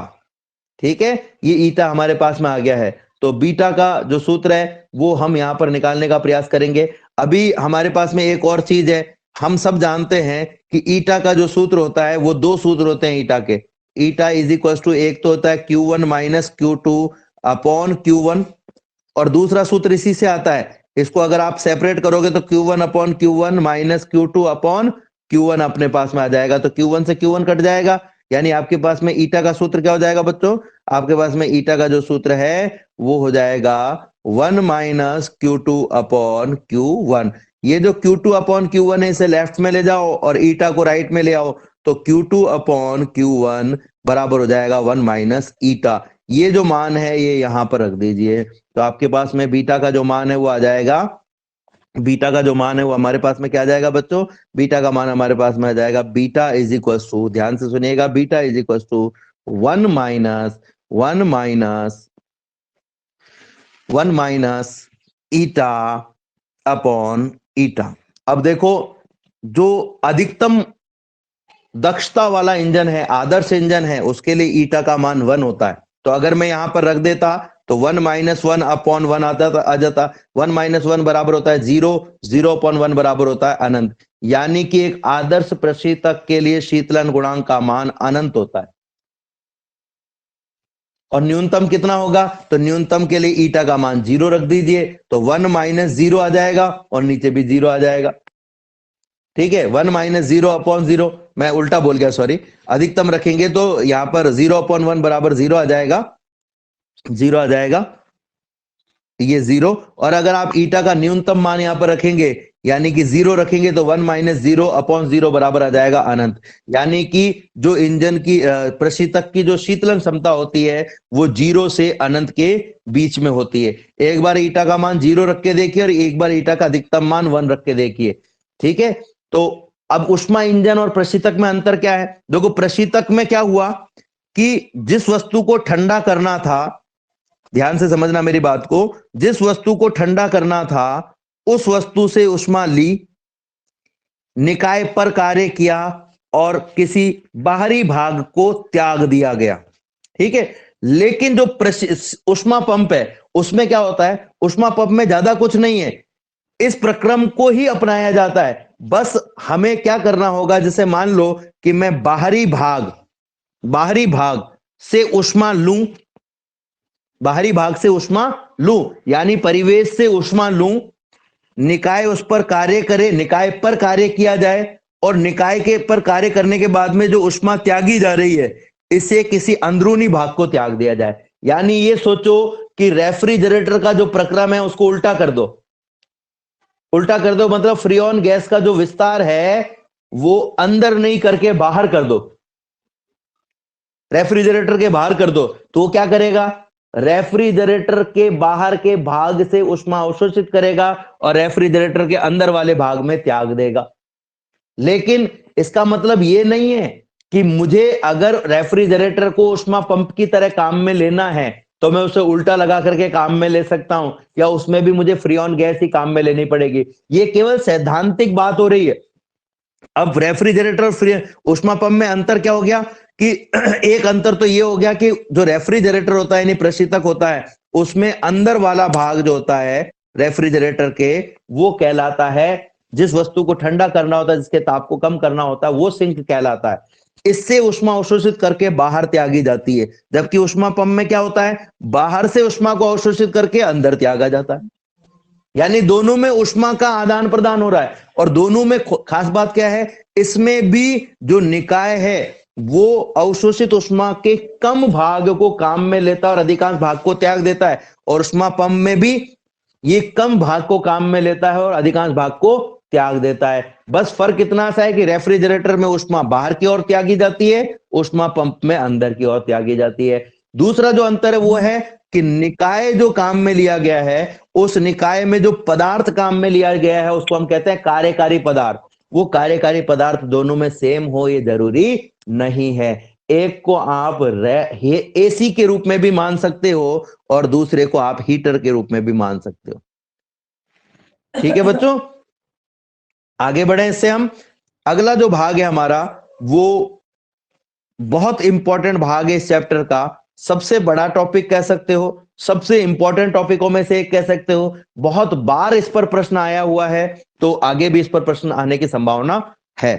ठीक है, ये ईटा हमारे पास में आ गया है। तो बीटा का जो सूत्र है वो हम यहां पर निकालने का प्रयास करेंगे। अभी हमारे पास में एक और चीज है, हम सब जानते हैं कि ईटा का जो सूत्र होता है वो दो सूत्र होते हैं ईटा के। ईटा इज इक्वल टू एक तो होता है Q1 minus Q2 upon Q1 और दूसरा सूत्र इसी से आता है। इसको अगर आप सेपरेट करोगे तो Q1 upon Q1 minus Q2 upon Q1 अपने पास में आ जाएगा, तो Q1 से Q1 कट जाएगा, यानी आपके पास में ईटा का सूत्र क्या हो जाएगा बच्चों? आपके पास में ईटा का जो सूत्र है वो हो जाएगा 1 माइनस Q2 अपॉन Q1। ये जो Q2 अपॉन Q1 है इसे लेफ्ट में ले जाओ और ईटा को राइट में ले आओ, तो Q2 अपॉन Q1 बराबर हो जाएगा 1 माइनस ईटा। ये जो मान है ये यहां पर रख दीजिए, तो आपके पास में बीटा का जो मान है वो आ जाएगा, बीटा का जो मान है वो हमारे पास में क्या आ जाएगा बच्चों? बीटा का मान हमारे पास में आ जाएगा, बीटा इज इक्वल टू, ध्यान से सुनिएगा, beta is equal to 1 minus 1 minus eta upon eta. अब देखो, जो अधिकतम दक्षता वाला इंजन है, आदर्श इंजन है, उसके लिए ईटा का मान 1 होता है। तो अगर मैं यहां पर रख देता तो 1 माइनस 1 अपॉन 1 आ जाता। 1 माइनस 1 बराबर होता है 0, 0 अपॉन 1 बराबर होता है अनंत। यानी कि एक आदर्श प्रशीतक के लिए शीतलन गुणांक का मान अनंत होता है। और न्यूनतम कितना होगा? तो न्यूनतम के लिए ईटा का मान 0 रख दीजिए, तो 1 माइनस 0 आ जाएगा और नीचे भी 0 आ जाएगा। ठीक है, 1 माइनस 0 अपॉन 0, मैं उल्टा बोल गया, सॉरी। अधिकतम रखेंगे तो यहां पर 0 अपॉन 1 बराबर 0 आ जाएगा, 0 आ जाएगा, ये 0। और अगर आप ईटा का न्यूनतम मान यहां पर रखेंगे, यानी कि 0 रखेंगे, तो 1 माइनस 0 अपॉन 0 बराबर आ जाएगा अनंत। यानी कि जो इंजन की प्रशीतक की जो शीतलन क्षमता होती है वो 0 से अनंत के बीच में होती है। एक बार ईटा का मान 0 रख के देखिए और एक बार ईटा का अधिकतम मान 1 रख के देखिए। ठीक है, तो अब ऊष्मा इंजन और प्रशीतक में अंतर क्या है? देखो, प्रशीतक में क्या हुआ कि जिस वस्तु को ठंडा करना था, ध्यान से समझना मेरी बात को, जिस वस्तु को ठंडा करना था उस वस्तु से ऊष्मा ली, निकाय पर कार्य किया और किसी बाहरी भाग को त्याग दिया गया। ठीक है, लेकिन जो ऊष्मा पंप है उसमें क्या होता है? ऊष्मा पंप में ज्यादा कुछ नहीं है, इस प्रक्रम को ही अपनाया जाता है। बस हमें क्या करना होगा, जैसे मान लो कि मैं बाहरी भाग से ऊष्मा लूं, बाहरी भाग से ऊष्मा लूं, यानी परिवेश से ऊष्मा लूं, निकाय उस पर कार्य करे, निकाय पर कार्य किया जाए और निकाय के पर कार्य करने के बाद में जो ऊष्मा त्यागी जा रही है इसे किसी अंदरूनी भाग को त्याग दिया जाए। यानी ये सोचो कि रेफ्रिजरेटर का जो प्रक्रम है उसको उल्टा कर दो, उल्टा कर दो, मतलब फ्रीऑन गैस का जो विस्तार है वो अंदर नहीं करके बाहर कर दो, रेफ्रिजरेटर के बाहर कर दो, तो वो क्या करेगा? रेफ्रिजरेटर के बाहर के भाग से ऊष्मा अवशोषित करेगा और रेफ्रिजरेटर के अंदर वाले भाग में त्याग देगा। लेकिन इसका मतलब ये नहीं है कि मुझे अगर रेफ्रिजरेटर को ऊष्मा पंप की तरह काम में लेना है तो मैं उसे उल्टा लगा करके काम में ले सकता हूं, या उसमें भी मुझे फ्रीऑन गैस ही काम में लेनी पड़ेगी। ये केवल सैद्धांतिक बात हो रही है। अब रेफ्रिजरेटर और ऊष्मा पंप में अंतर क्या हो गया कि एक अंतर तो ये हो गया कि जो रेफ्रिजरेटर होता है यानी प्रशीतक होता है, उसमें अंदर वाला भाग जो होता है रेफ्रिजरेटर के, वो कहलाता है, जिस वस्तु को ठंडा करना होता है, जिसके ताप को कम करना होता है, वो सिंक कहलाता है। इससे ऊष्मा अवशोषित करके बाहर त्यागी जाती है, जबकि ऊष्मा पंप में क्या होता है? बाहर से ऊष्मा को अवशोषित करके अंदर त्यागा जाता है। यानी दोनों में ऊष्मा का आदान प्रदान हो रहा है। और दोनों में खास बात क्या है? इसमें भी जो निकाय है वो अवशोषित ऊष्मा के कम भाग को काम में लेता है और अधिकांश भाग को त्याग देता है, और ऊष्मा पंप में भी ये कम भाग को काम में लेता है और अधिकांश भाग को त्याग देता है। बस फर्क इतना सा है कि रेफ्रिजरेटर में ऊष्मा बाहर की ओर त्यागी जाती है, ऊष्मा पंप में अंदर की ओर त्यागी जाती है। दूसरा जो अंतर है वो है कि निकाय जो काम में लिया गया है, उस निकाय में जो पदार्थ काम में लिया गया है उसको हम कहते हैं कार्यकारी पदार्थ। वो कार्यकारी पदार्थ दोनों में सेम हो ये जरूरी नहीं है। एक को आप एसी के रूप में भी मान सकते हो और दूसरे को आप हीटर के रूप में भी मान सकते हो। ठीक है बच्चों, आगे बढ़े इससे हम। अगला जो भाग है हमारा वो बहुत इंपॉर्टेंट भाग है इस चैप्टर का, सबसे बड़ा टॉपिक कह सकते हो, सबसे इंपॉर्टेंट टॉपिकों में से एक कह सकते हो। बहुत बार इस पर प्रश्न आया हुआ है, तो आगे भी इस पर प्रश्न आने की संभावना है।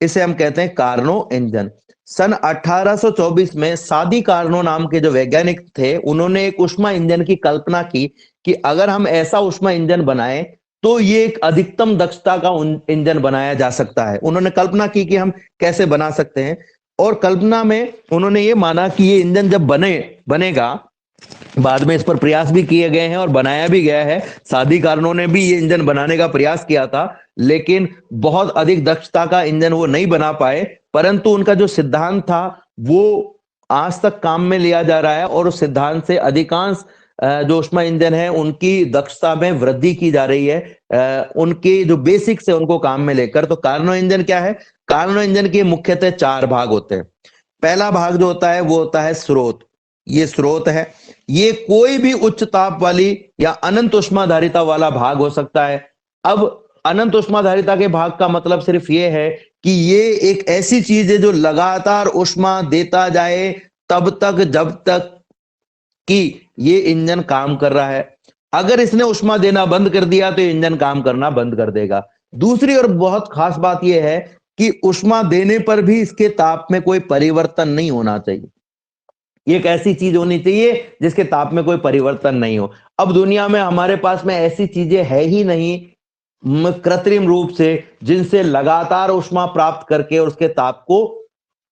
इसे हम कहते हैं कार्नो इंजन। सन 1824 में सादी कार्नो नाम के जो वैज्ञानिक थे, उन्होंने एक ऊष्मा इंजन की कल्पना की कि अगर हम ऐसा ऊष्मा इंजन बनाएं तो ये एक अधिकतम दक्षता का इंजन बनाया जा सकता है। उन्होंने कल्पना की कि हम कैसे बना सकते हैं, और कल्पना में उन्होंने ये माना कि ये इंजन जब बनेगा, बाद में इस पर प्रयास भी किए गए हैं और बनाया भी गया है। साधी कारणों ने भी ये इंजन बनाने का प्रयास किया था, लेकिन बहुत अधिक दक्षता का इंजन वो नहीं बना पाए। परंतु उनका जो सिद्धांत था वो आज तक काम में लिया जा रहा है, और उस सिद्धांत से अधिकांश जो ऊष्मा इंजन है उनकी दक्षता में वृद्धि की जा रही है, उनके जो बेसिक्स है उनको काम में लेकर। तो कार्नो इंजन क्या है? कार्नो इंजन के मुख्यतः 4 भाग होते हैं। पहला भाग जो होता है वो होता है स्रोत। ये स्रोत है, ये कोई भी उच्च ताप वाली या अनंत उष्माधारिता वाला भाग हो सकता है। अब अनंत उष्माधारिता के भाग का मतलब सिर्फ ये है कि ये एक ऐसी चीज है जो लगातार उष्मा देता जाए तब तक जब तक कि ये इंजन काम कर रहा है। अगर इसने उष्मा देना बंद कर दिया तो इंजन काम करना बंद कर देगा। दूसरी और बहुत खास बात यह है कि उष्मा देने पर भी इसके ताप में कोई परिवर्तन नहीं होना चाहिए। ये एक ऐसी चीज होनी चाहिए जिसके ताप में कोई परिवर्तन नहीं हो। अब दुनिया में हमारे पास में ऐसी चीजें है ही नहीं कृत्रिम रूप से जिनसे लगातार उष्मा प्राप्त करके उसके ताप को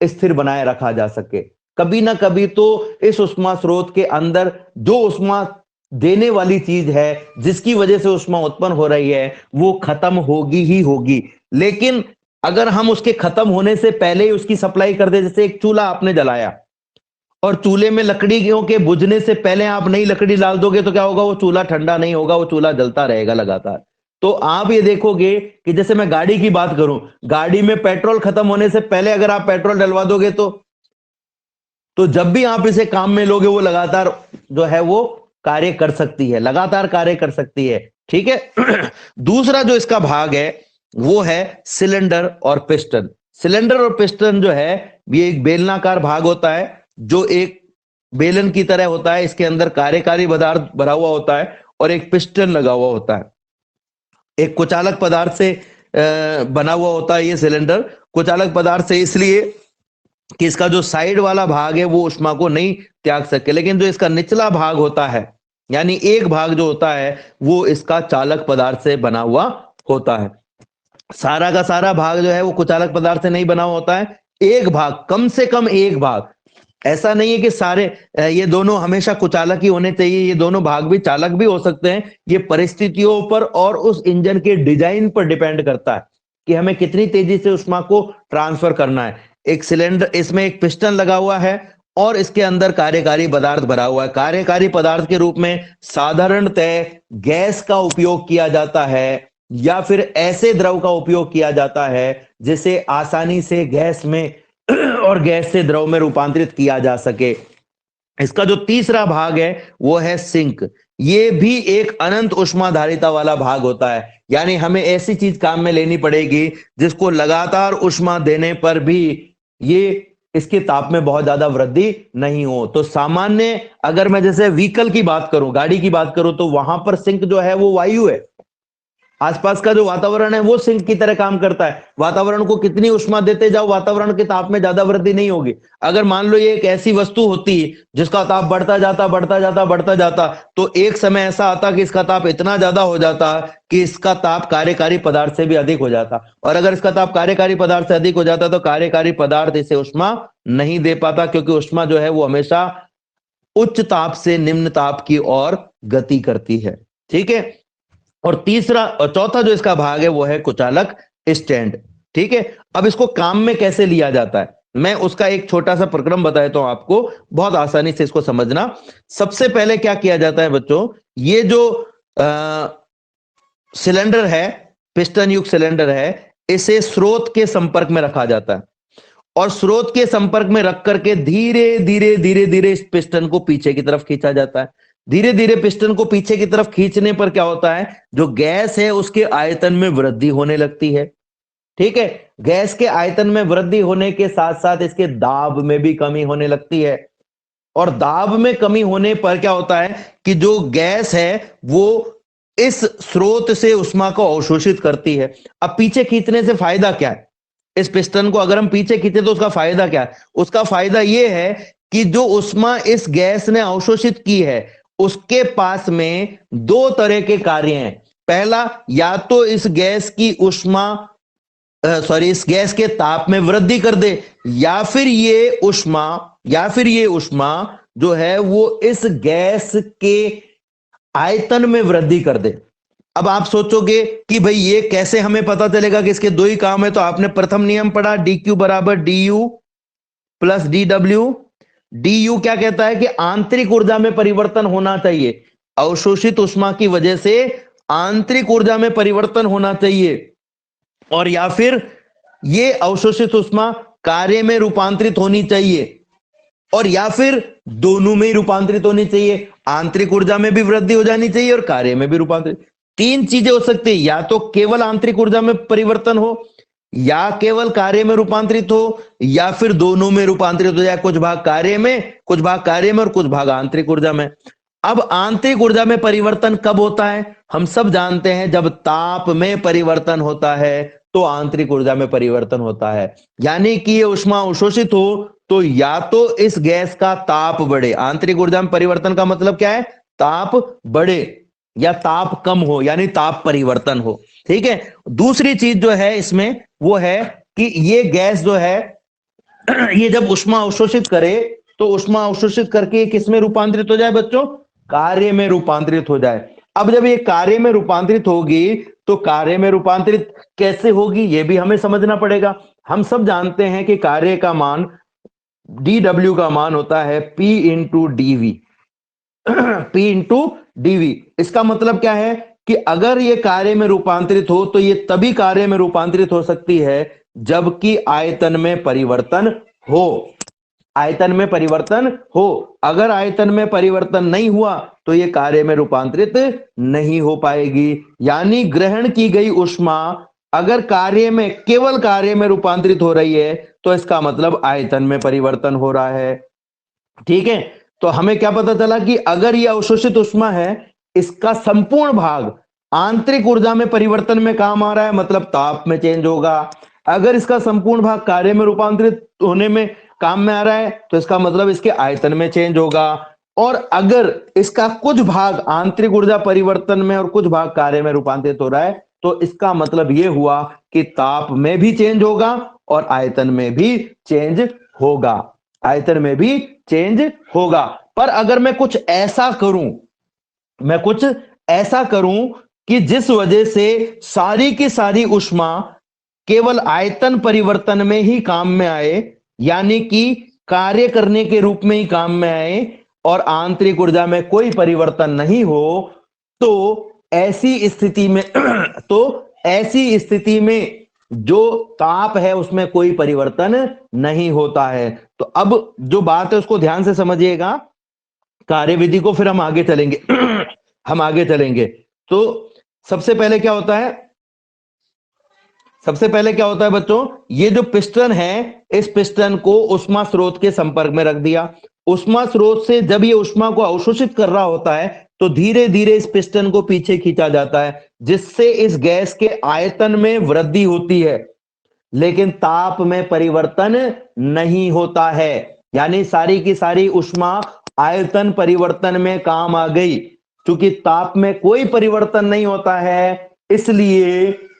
स्थिर बनाए रखा जा सके। कभी ना कभी तो इस उष्मा स्रोत के अंदर जो उष्मा देने वाली चीज है जिसकी वजह से उष्मा उत्पन्न हो रही है वो खत्म होगी ही होगी। लेकिन अगर हम उसके खत्म होने से पहले ही उसकी सप्लाई कर दे, जैसे एक चूल्हा आपने जलाया और चूल्हे में लकड़ियों के बुझने से पहले आप नई लकड़ी डाल दोगे तो क्या होगा? वो चूल्हा ठंडा नहीं होगा, वो चूल्हा जलता रहेगा लगातार। तो आप ये देखोगे कि जैसे मैं गाड़ी की बात करूं, गाड़ी में पेट्रोल खत्म होने से पहले अगर आप पेट्रोल डलवा दोगे तो जब भी आप इसे काम में लोगे वो लगातार जो है वो कार्य कर सकती है, लगातार कार्य कर सकती है। ठीक है। दूसरा जो इसका भाग है वो है सिलेंडर और पिस्टन। सिलेंडर और पिस्टन जो है ये एक बेलनाकार भाग होता है जो एक बेलन की तरह होता है। इसके अंदर कार्यकारी पदार्थ भरा हुआ होता है और एक पिस्टन लगा हुआ होता है। एक कुचालक पदार्थ से बना हुआ होता है ये सिलेंडर। कुचालक पदार्थ से इसलिए कि इसका जो साइड वाला भाग है वो उष्मा को नहीं त्याग सके, लेकिन जो इसका निचला भाग होता है यानी एक भाग जो होता है वो इसका चालक पदार्थ से बना हुआ होता है। सारा का सारा भाग जो है वो कुचालक पदार्थ से नहीं बना हुआ होता है। एक भाग, कम से कम एक भाग, ऐसा नहीं है कि सारे ये दोनों हमेशा कुचालक ही होने चाहिए, ये दोनों भाग भी चालक भी हो सकते हैं। ये परिस्थितियों पर और उस इंजन के डिजाइन पर डिपेंड करता है कि हमें कितनी तेजी से उष्मा को ट्रांसफर करना है। एक सिलेंडर, इसमें एक पिस्टन लगा हुआ है और इसके अंदर कार्यकारी पदार्थ भरा हुआ है। कार्यकारी पदार्थ के रूप में साधारणतः गैस का उपयोग किया जाता है या फिर ऐसे द्रव का उपयोग किया जाता है जिसे आसानी से गैस में और गैस से द्रव में रूपांतरित किया जा सके। इसका जो तीसरा भाग है वो है सिंक। ये भी एक अनंत उष्माधारिता वाला भाग होता है, यानी हमें ऐसी चीज काम में लेनी पड़ेगी जिसको लगातार उष्मा देने पर भी ये इसके ताप में बहुत ज्यादा वृद्धि नहीं हो। तो सामान्य अगर मैं जैसे व्हीकल की बात करूं, गाड़ी की बात करूं, तो वहां पर सिंक जो है वो वायु है। आसपास का जो वातावरण है वो सिंक की तरह काम करता है। वातावरण को कितनी उष्मा देते जाओ, वातावरण के ताप में ज्यादा वृद्धि नहीं होगी। अगर मान लो ये एक ऐसी वस्तु होती जिसका ताप बढ़ता जाता, तो एक समय ऐसा आता कि इसका ताप इतना ज्यादा हो जाता कि इसका ताप कार्यकारी पदार्थ से भी अधिक हो जाता। और अगर इसका ताप कार्यकारी पदार्थ से अधिक हो जाता तो कार्यकारी पदार्थ इसे उष्मा नहीं दे पाता, क्योंकि उष्मा जो है वो हमेशा उच्च ताप से निम्न ताप की ओर गति करती है। ठीक है। और तीसरा और चौथा जो इसका भाग है वो है कुचालक स्टैंड। ठीक है। अब इसको काम में कैसे लिया जाता है, मैं उसका एक छोटा सा प्रक्रम बता देता हूं आपको, बहुत आसानी से इसको समझना। सबसे पहले क्या किया जाता है बच्चों, ये जो सिलेंडर है, पिस्टन युक्त सिलेंडर है, इसे स्रोत के संपर्क में रखा जाता है और स्रोत के संपर्क में रख करके धीरे धीरे इस पिस्टन को पीछे की तरफ खींचा जाता है। धीरे धीरे पिस्टन को पीछे की तरफ खींचने पर क्या होता है, जो गैस है उसके आयतन में वृद्धि होने लगती है। ठीक है। गैस के आयतन में वृद्धि होने के साथ साथ इसके दाब में भी कमी होने लगती है। और दाब में कमी होने पर क्या होता है कि जो गैस है वो इस स्रोत से उष्मा को अवशोषित करती है। अब पीछे खींचने से फायदा क्या है, इस पिस्टन को अगर हम पीछे खींचे तो उसका फायदा क्या है? उसका फायदा यह है कि जो उष्मा इस गैस ने अवशोषित की है उसके पास में दो तरह के कार्य हैं। पहला, या तो इस गैस की ऊष्मा इस गैस के ताप में वृद्धि कर दे, या फिर ये ऊष्मा जो है वो इस गैस के आयतन में वृद्धि कर दे। अब आप सोचोगे कि भाई ये कैसे हमें पता चलेगा कि इसके दो ही काम है, तो आपने प्रथम नियम पढ़ा, dq बराबर du प्लस dw। du क्या कहता है कि आंतरिक ऊर्जा में परिवर्तन होना चाहिए, अवशोषित ऊष्मा की वजह से आंतरिक ऊर्जा में परिवर्तन होना चाहिए, और या फिर ये अवशोषित ऊष्मा कार्य में रूपांतरित होनी चाहिए, और या फिर दोनों में ही रूपांतरित होनी चाहिए, आंतरिक ऊर्जा में भी वृद्धि हो जानी चाहिए और कार्य में भी रूपांतरित। तीन चीजें हो सकती है, या तो केवल आंतरिक ऊर्जा में परिवर्तन हो, या केवल कार्य में रूपांतरित हो, या फिर दोनों में रूपांतरित हो जाए, कुछ भाग कार्य में और कुछ भाग आंतरिक ऊर्जा में। अब आंतरिक ऊर्जा में परिवर्तन कब होता है? हम सब जानते हैं जब ताप में परिवर्तन होता है तो आंतरिक ऊर्जा में परिवर्तन होता है, यानी कि ये ऊष्मा अवशोषित हो तो या तो इस गैस का ताप बढ़े, आंतरिक ऊर्जा में परिवर्तन का मतलब क्या है? ताप बढ़े, या ताप कम हो यानी ताप परिवर्तन हो। ठीक है। दूसरी चीज जो है इसमें वो है कि ये गैस जो है ये जब ऊष्मा अवशोषित करे तो ऊष्मा अवशोषित करके किस में रूपांतरित हो जाए बच्चों? कार्य में रूपांतरित हो जाए। अब जब ये कार्य में रूपांतरित होगी तो कार्य में रूपांतरित कैसे होगी ये भी हमें समझना पड़ेगा। हम सब जानते हैं कि कार्य का मान dw का मान होता है P into dv। P into dv, इसका मतलब क्या है कि अगर ये कार्य में रूपांतरित हो तो ये तभी कार्य में रूपांतरित हो सकती है जबकि आयतन में परिवर्तन हो। आयतन में परिवर्तन हो, अगर आयतन में परिवर्तन नहीं हुआ तो ये कार्य में रूपांतरित नहीं हो पाएगी। यानी ग्रहण की गई ऊष्मा अगर केवल कार्य में रूपांतरित हो रही है तो इसका मतलब आयतन में परिवर्तन हो रहा है। ठीक है। तो हमें क्या पता चला कि अगर यह अवशोषित ऊष्मा है, इसका संपूर्ण भाग आंतरिक ऊर्जा में परिवर्तन में काम आ रहा है, मतलब ताप में चेंज होगा। अगर इसका संपूर्ण भाग कार्य में रूपांतरित होने में काम में आ रहा है तो इसका मतलब इसके आयतन में चेंज होगा। और अगर इसका कुछ भाग आंतरिक ऊर्जा परिवर्तन में और कुछ भाग कार्य में रूपांतरित हो रहा है तो इसका मतलब यह हुआ कि ताप में भी चेंज होगा और आयतन में भी चेंज होगा, आयतन में भी चेंज होगा। पर अगर मैं कुछ ऐसा करूं कि जिस वजह से सारी की सारी ऊष्मा केवल आयतन परिवर्तन में ही काम में आए, यानी कि कार्य करने के रूप में ही काम में आए और आंतरिक ऊर्जा में कोई परिवर्तन नहीं हो, तो ऐसी स्थिति में जो ताप है उसमें कोई परिवर्तन नहीं होता है। तो अब जो बात है उसको ध्यान से समझिएगा, कार्यविधि को फिर हम आगे चलेंगे। तो सबसे पहले क्या होता है बच्चों, ये जो पिस्टन है इस पिस्टन को ऊष्मा स्रोत के संपर्क में रख दिया। ऊष्मा स्रोत से जब ये ऊष्मा को अवशोषित कर रहा होता है तो धीरे धीरे इस पिस्टन को पीछे खींचा जाता है, जिससे इस गैस के आयतन में वृद्धि होती है लेकिन ताप में परिवर्तन नहीं होता है। यानी सारी की सारी ऊष्मा आयतन परिवर्तन में काम आ गई। क्योंकि ताप में कोई परिवर्तन नहीं होता है,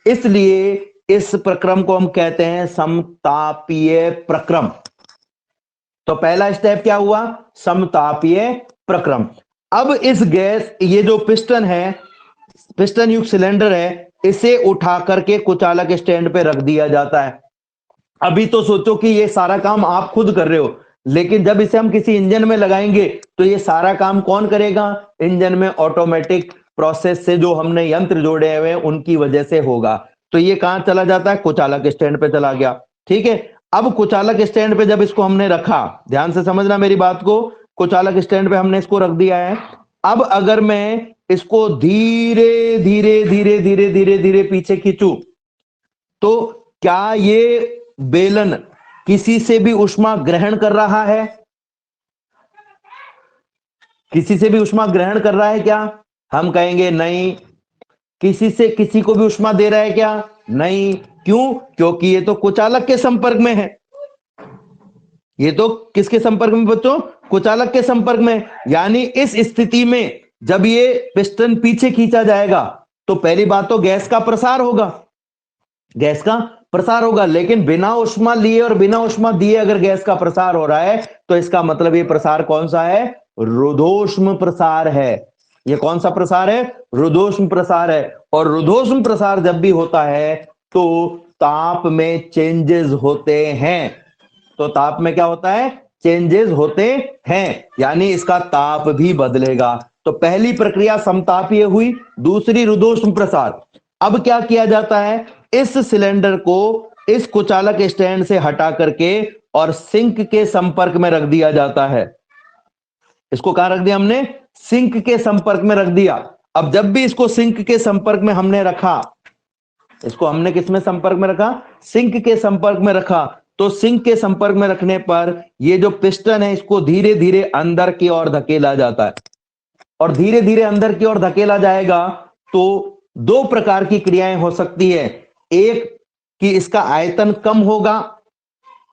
इसलिए इस प्रक्रम को हम कहते हैं समतापीय प्रक्रम। तो पहला स्टेप क्या हुआ? समतापीय प्रक्रम। अब इस गैस, ये जो पिस्टन युक्त सिलेंडर है, इसे उठा करके कुचालक स्टैंड पे रख दिया जाता है। अभी तो सोचो कि ये सारा काम आप खुद कर रहे हो, लेकिन जब इसे हम किसी इंजन में लगाएंगे तो ये सारा काम कौन करेगा? इंजन में ऑटोमेटिक प्रोसेस से जो हमने यंत्र जोड़े हुए हैं उनकी वजह से होगा। तो ये कहां चला जाता है? कुचालक स्टैंड पे चला गया। ठीक है। अब कुचालक स्टैंड पे जब इसको हमने रखा, ध्यान से समझना मेरी बात को, कुचालक स्टैंड पे हमने इसको रख दिया है। अब अगर मैं इसको धीरे धीरे पीछे खींचूं तो क्या ये बेलन किसी से भी ऊष्मा ग्रहण कर रहा है? किसी से भी ऊष्मा ग्रहण कर रहा है क्या? हम कहेंगे नहीं। किसी को भी ऊष्मा दे रहा है क्या? नहीं। क्यों? क्योंकि ये तो कुचालक के संपर्क में है। ये तो किसके संपर्क में बच्चों? कुचालक के संपर्क में। यानी इस स्थिति में जब ये पिस्टन पीछे खींचा जाएगा तो पहली बात तो गैस का प्रसार होगा, गैस का प्रसार होगा, लेकिन बिना ऊष्मा लिए और बिना ऊष्मा दिए अगर गैस का प्रसार हो रहा है तो इसका मतलब ये प्रसार कौन सा है? रुद्धोष्म प्रसार है। ये कौन सा प्रसार है? रुद्धोष्म प्रसार है। और रुद्धोष्म प्रसार जब भी होता है तो ताप में चेंजेस होते हैं। तो ताप में क्या होता है? चेंजेस होते हैं, यानी इसका ताप भी बदलेगा। तो पहली प्रक्रिया समतापीय हुई, दूसरी रुद्धोष्म प्रसार। अब क्या किया जाता है? इस सिलेंडर को इस कुचालक स्टैंड से हटा करके और सिंक के संपर्क में रख दिया जाता है। इसको कहां रख दिया हमने? सिंक के संपर्क में रख दिया। अब जब भी इसको सिंक के संपर्क में हमने रखा, इसको हमने किस में संपर्क में रखा? सिंक के संपर्क में रखा। तो सिंक के संपर्क में रखने पर ये जो पिस्टन है इसको धीरे धीरे अंदर की ओर धकेला जाता है, और धीरे धीरे अंदर की ओर धकेला जाएगा तो दो प्रकार की क्रियाएं हो सकती है। एक कि इसका आयतन कम होगा,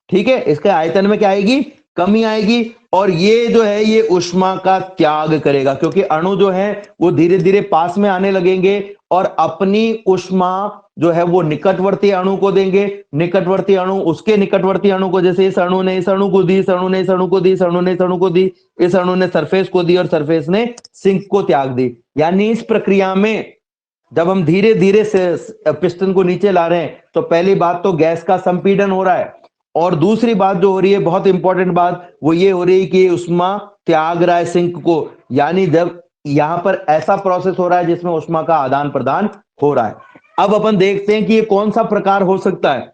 ठीक है, इसके आयतन में क्या आएगी? कमी आएगी, और ये जो है ये ऊष्मा का त्याग करेगा, क्योंकि अणु जो है वो धीरे धीरे पास में आने लगेंगे और अपनी ऊष्मा जो है वो निकटवर्ती अणु को देंगे। निकटवर्ती अणु उसके निकटवर्ती अणु को, जैसे इस अणु ने इस अणु को दी, इस अणु ने इस अणु को दी, इस अणु ने इस अणु को दी, इस अणु ने सरफेस को दी और सरफेस ने सिंक को त्याग दी। यानी इस प्रक्रिया में जब हम धीरे धीरे से पिस्टन को नीचे ला रहे हैं तो पहली बात तो गैस का संपीड़न हो रहा है, और दूसरी बात जो हो रही है, बहुत इंपॉर्टेंट बात, वो ये हो रही है कि उष्मा त्याग रहा है सिंक को। यानी जब यहां पर ऐसा प्रोसेस हो रहा है जिसमें उष्मा का आदान प्रदान हो रहा है। अब अपन देखते हैं कि ये कौन सा प्रकार हो सकता है।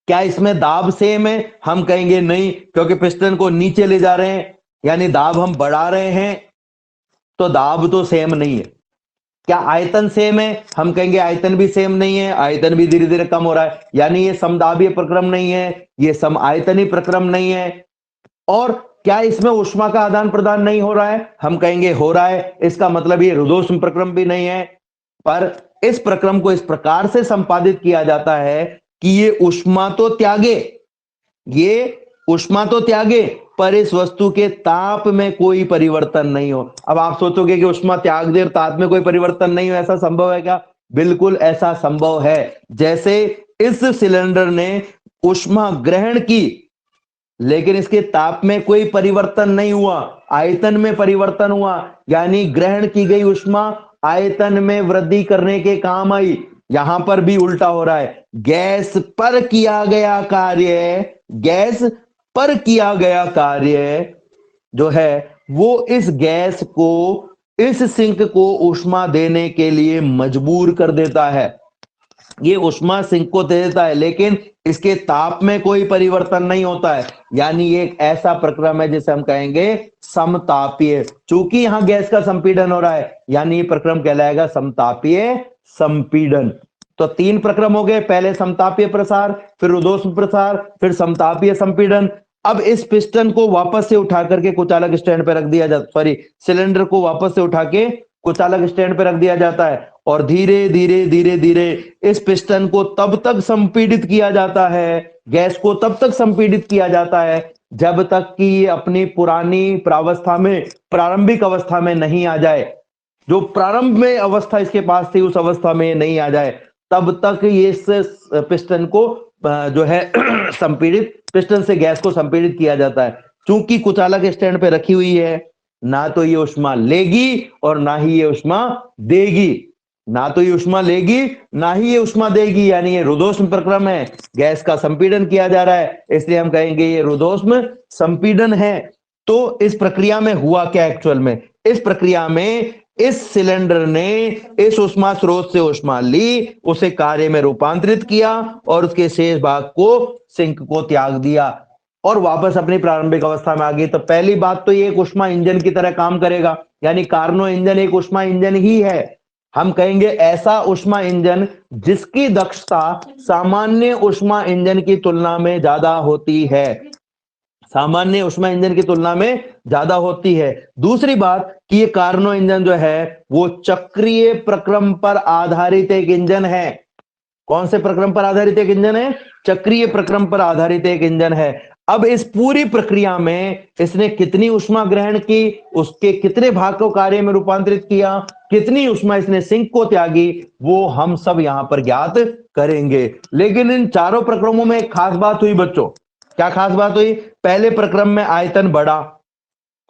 क्या इसमें दाब सेम है? हम कहेंगे नहीं, क्योंकि पिस्टन को नीचे ले जा रहे हैं, यानी दाब हम बढ़ा रहे हैं, तो दाब तो सेम नहीं है। क्या आयतन सेम है? हम कहेंगे आयतन भी सेम नहीं है, आयतन भी धीरे धीरे कम हो रहा है, यानी ये समदाबीय प्रक्रम नहीं है, ये सम आयतनीय प्रक्रम नहीं है। और क्या इसमें ऊष्मा का आदान प्रदान नहीं हो रहा है? हम कहेंगे हो रहा है, इसका मतलब ये रुद्धोष्म प्रक्रम भी नहीं है। पर इस प्रक्रम को इस प्रकार से संपादित किया जाता है कि ये ऊष्मा तो त्यागे, ये ऊष्मा तो त्यागे, पर इस वस्तु के ताप में कोई परिवर्तन नहीं हो। अब आप सोचोगे कि ऊष्मा त्याग दे और ताप में कोई परिवर्तन नहीं हो, ऐसा संभव है क्या? बिल्कुल ऐसा संभव है। जैसे इस सिलेंडर ने ऊष्मा ग्रहण की, लेकिन इसके ताप में कोई परिवर्तन नहीं हुआ, आयतन में परिवर्तन हुआ, यानी ग्रहण की गई ऊष्मा आयतन में वृद्धि करने के काम आई। यहां पर भी उल्टा हो रहा है, गैस पर किया गया कार्य, गैस पर किया गया कार्य जो है वो इस गैस को, इस सिंक को ऊष्मा देने के लिए मजबूर कर देता है। ये ऊष्मा सिंक को दे देता है, लेकिन इसके ताप में कोई परिवर्तन नहीं होता है। यानी ये एक ऐसा प्रक्रम है जिसे हम कहेंगे समतापीय। चूंकि यहां गैस का संपीड़न हो रहा है, यानी ये प्रक्रम कहलाएगा समतापीय संपीड़न। तो तीन प्रक्रम हो गए, पहले समतापीय प्रसार, फिर रुद्धोष्म प्रसार, फिर समतापीय संपीड़न। अब इस पिस्टन को वापस से उठा करके कुचालक स्टैंड पे रख दिया जाता, सॉरी सिलेंडर को वापस से उठा के कुचालक स्टैंड पे रख दिया जाता है, और धीरे धीरे धीरे धीरे इस पिस्टन को तब तक संपीड़ित किया जाता है, गैस को तब तक संपीड़ित किया जाता है जब तक कि ये अपनी पुरानी प्रावस्था में, प्रारंभिक अवस्था में नहीं आ जाए। जो प्रारंभ में अवस्था इसके पास थी उस अवस्था में नहीं आ जाए, तब तक ये इस पिस्टन को जो है संपीड़ित, पिस्टन से गैस को संपीड़ित किया जाता है। चूंकि कुचालक स्टैंड पे रखी हुई है, ना तो ये ऊष्मा लेगी और ना ही ये ऊष्मा देगी, ना तो ये ऊष्मा लेगी ना ही ये ऊष्मा देगी, यानी ये रुद्धोष्म प्रक्रम है, गैस का संपीड़न किया जा रहा है, इसलिए हम कहेंगे ये रुद्धोष्म संपीड़न है। तो इस प्रक्रिया में हुआ क्या एक्चुअल में? इस प्रक्रिया में इस सिलेंडर ने इस ऊष्मा स्रोत से ऊष्मा ली, उसे कार्य में रूपांतरित किया और उसके शेष भाग को सिंक को त्याग दिया और वापस अपनी प्रारंभिक अवस्था में आ गई। तो पहली बात तो ये एक ऊष्मा इंजन की तरह काम करेगा, यानी कार्नो इंजन एक ऊष्मा इंजन ही है। हम कहेंगे ऐसा ऊष्मा इंजन जिसकी दक्षता सामान्य ऊष्मा इंजन की तुलना में ज्यादा होती है, सामान्य ऊष्मा इंजन की तुलना में ज्यादा होती है। दूसरी बात कि ये कार्नो इंजन जो है वो चक्रीय प्रक्रम पर आधारित एक इंजन है। कौन से प्रक्रम पर आधारित एक इंजन है? चक्रीय प्रक्रम पर आधारित एक इंजन है। अब इस पूरी प्रक्रिया में इसने कितनी ऊष्मा ग्रहण की, उसके कितने भाग को कार्य में रूपांतरित किया, कितनी ऊष्मा इसने सिंक को त्यागी, वो हम सब यहां पर ज्ञात करेंगे। लेकिन इन चारों प्रक्रमों में एक खास बात हुई बच्चों। क्या खास बात हुई? पहले प्रक्रम में आयतन बढ़ा,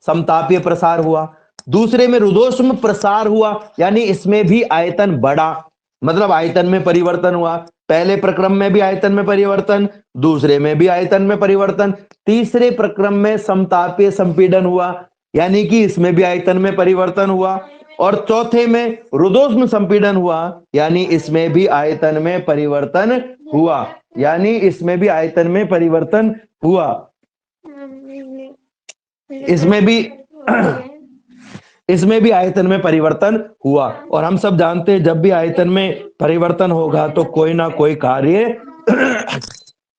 समतापीय प्रसार हुआ। दूसरे में रुद्धोष्म प्रसार हुआ, यानी इसमें भी आयतन बढ़ा, मतलब आयतन में परिवर्तन हुआ। पहले प्रक्रम में भी आयतन में परिवर्तन, दूसरे में भी आयतन में परिवर्तन, तीसरे प्रक्रम में समतापीय संपीड़न हुआ, यानी कि इसमें भी आयतन में परिवर्तन हुआ। और चौथे में रुद्धोष्म संपीड़न हुआ, यानी इसमें भी आयतन में परिवर्तन हुआ, यानी इसमें भी आयतन में परिवर्तन हुआ, इसमें भी इसमें भी आयतन में परिवर्तन हुआ। और हम सब जानते हैं जब भी आयतन में परिवर्तन होगा तो कोई ना कोई कार्य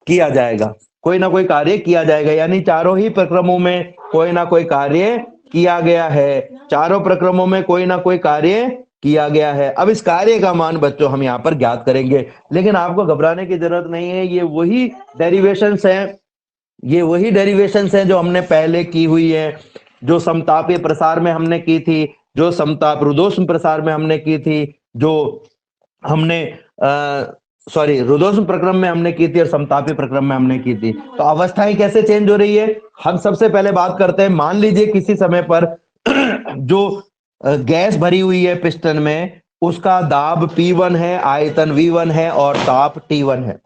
किया जाएगा, कोई ना कोई कार्य किया जाएगा, यानी चारों ही प्रक्रमों में कोई ना कोई कार्य किया गया है, चारों प्रक्रमों में कोई ना कोई कार्य किया गया है। अब इस कार्य का मान बच्चों हम यहाँ पर ज्ञात करेंगे, लेकिन आपको घबराने की जरूरत नहीं है। ये वही डेरिवेशंस हैं, ये वही डेरिवेशंस हैं जो हमने पहले की हुई है, जो समतापीय प्रसार में हमने की थी, जो समताप रुद्धोष्म प्रसार में हमने की थी, जो हमने रुद्धोष्म प्रक्रम में हमने की थी और समतापीय प्रक्रम में हमने की थी। तो अवस्थाएं कैसे चेंज हो रही है, हम सबसे पहले बात करते हैं। मान लीजिए किसी समय पर जो गैस भरी हुई है पिस्टन में, उसका दाब P1 है, आयतन V1 है और ताप T1 है।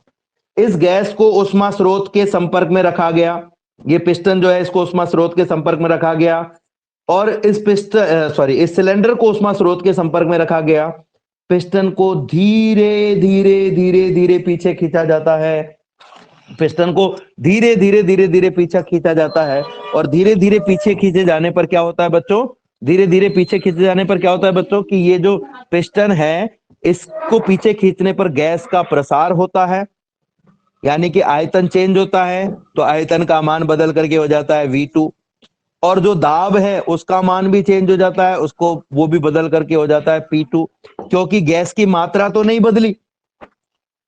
इस गैस को उष्मा स्रोत के संपर्क में रखा गया, ये पिस्टन जो है इसको उष्मा स्रोत के संपर्क में रखा गया, और इस सिलेंडर को उष्मा स्रोत के संपर्क में रखा गया। पिस्टन को धीरे धीरे धीरे धीरे पीछे खींचा जाता है, पिस्टन को धीरे धीरे धीरे धीरे पीछे खींचा जाता है। और धीरे धीरे पीछे खींचे जाने पर क्या होता है बच्चों, धीरे धीरे पीछे खींचे जाने पर क्या होता है बच्चों कि ये जो पिस्टन है इसको पीछे खींचने पर गैस का प्रसार होता है, यानी कि आयतन चेंज होता है, तो आयतन का मान बदल करके हो जाता है V2। और जो दाब है उसका मान भी चेंज हो जाता है, उसको वो भी बदल करके हो जाता है P2, क्योंकि गैस की मात्रा तो नहीं बदली,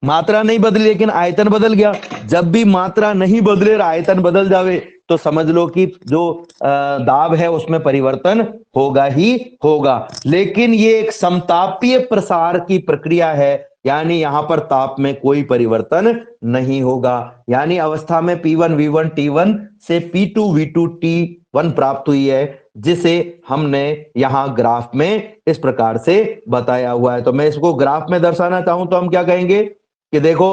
मात्रा नहीं बदली लेकिन आयतन बदल गया। जब भी मात्रा नहीं बदले और आयतन बदल जावे तो समझ लो कि जो दाब है उसमें परिवर्तन होगा ही होगा। लेकिन ये एक समतापीय प्रसार की प्रक्रिया है, यानी यहां पर ताप में कोई परिवर्तन नहीं होगा। यानी अवस्था में P1 V1 T1 से P2 V2 T1 प्राप्त हुई है, जिसे हमने यहां ग्राफ में इस प्रकार से बताया हुआ है। तो मैं इसको ग्राफ में दर्शाना चाहूं तो हम क्या कहेंगे कि देखो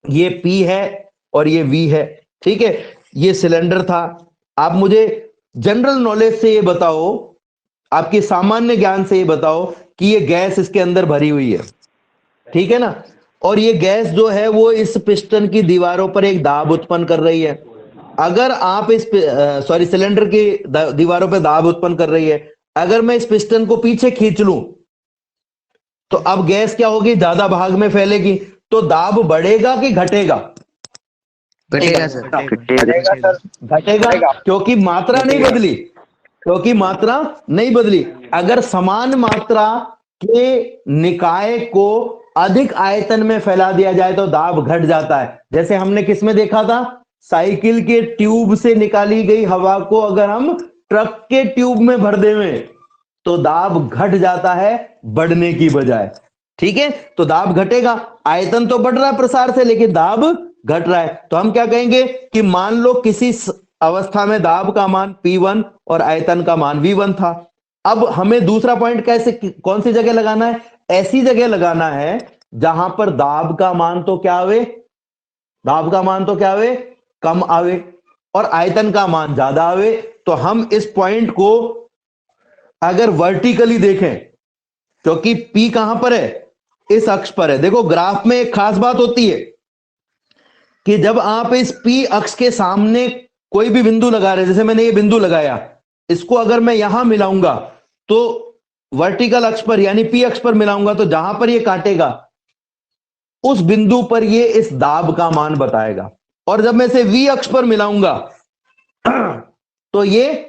ये P है और ये V है, ठीक है, ये सिलेंडर था। आप मुझे जनरल नॉलेज से ये बताओ, आपके सामान्य ज्ञान से ये बताओ कि ये गैस इसके अंदर भरी हुई है, ठीक है ना, और ये गैस जो है वो इस पिस्टन की दीवारों पर एक दाब उत्पन्न कर रही है। अगर आप इस सिलेंडर की दीवारों पर दाब उत्पन्न कर रही है, अगर मैं इस पिस्टन को पीछे खींच लूं तो अब गैस क्या होगी, ज्यादा भाग में फैलेगी, तो दाब बढ़ेगा कि घटेगा? घटेगा सर। घटेगा, क्योंकि मात्रा नहीं बदली, क्योंकि मात्रा नहीं बदली। अगर समान मात्रा के निकाय को अधिक आयतन में फैला दिया जाए तो दाब घट जाता है। जैसे हमने किसमें देखा था, साइकिल के ट्यूब से निकाली गई हवा को अगर हम ट्रक के ट्यूब में भर देवें तो दाब घट जाता है बढ़ने की बजाय, ठीक है, तो दाब घटेगा। आयतन तो बढ़ रहा है प्रसार से लेकिन दाब घट रहा है। तो हम क्या कहेंगे कि मान लो किसी अवस्था में दाब का मान P1 और आयतन का मान V1 था। अब हमें दूसरा पॉइंट कैसे, कौन सी जगह लगाना है, ऐसी जगह लगाना है जहां पर दाब का मान तो क्या आवे, दाब का मान तो क्या आवे, कम आवे, और आयतन का मान ज्यादा आवे। तो हम इस पॉइंट को अगर वर्टिकली देखें, क्योंकि P कहां पर है, इस अक्ष पर है। देखो ग्राफ में एक खास बात होती है कि जब आप इस P अक्ष के सामने कोई भी बिंदु लगा रहे, जैसे मैंने ये बिंदु लगाया, इसको अगर मैं यहां मिलाऊंगा तो वर्टिकल अक्ष पर यानी P अक्ष पर मिलाऊंगा तो जहां पर ये काटेगा उस बिंदु पर ये इस दाब का मान बताएगा, और जब मैं इसे V अक्ष पर मिलाऊंगा तो ये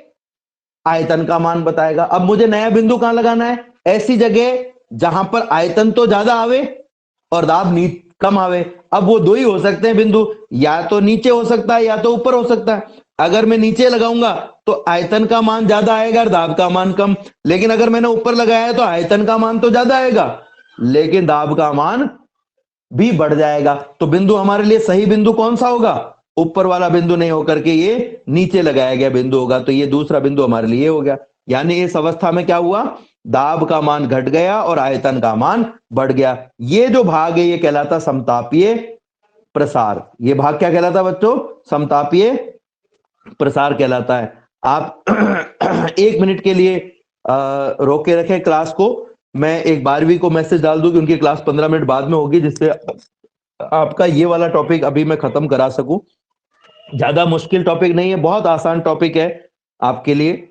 आयतन का मान बताएगा। अब मुझे नया बिंदु कहां लगाना है, ऐसी जगह जहां पर आयतन तो ज्यादा आवे और दाब कम आवे। अब वो दो ही हो सकते हैं बिंदु, या तो नीचे हो सकता है या तो ऊपर हो सकता है। अगर मैं नीचे लगाऊंगा तो आयतन का मान ज्यादा आएगा और दाब का मान कम, लेकिन अगर मैंने ऊपर लगाया है तो आयतन का मान तो ज्यादा आएगा लेकिन दाब का मान भी बढ़ जाएगा। तो बिंदु हमारे लिए सही बिंदु कौन सा होगा? ऊपर वाला बिंदु नहीं होकर के ये नीचे लगाया गया बिंदु होगा। तो ये दूसरा बिंदु हमारे लिए हो गया। यानी इस अवस्था में क्या हुआ? दाब का मान घट गया और आयतन का मान बढ़ गया। ये जो भाग है ये कहलाता समतापीय प्रसार। ये भाग क्या कहलाता बच्चों? समतापीय प्रसार कहलाता है। आप 1 मिनट के लिए रोक के रखें क्लास को। मैं एक 12वीं को मैसेज डाल दूं कि उनकी क्लास 15 मिनट बाद में होगी, जिससे आपका ये वाला टॉपिक अभी मैं खत्म करा सकूं। ज्यादा मुश्किल टॉपिक नहीं है, बहुत आसान टॉपिक है आपके लिए।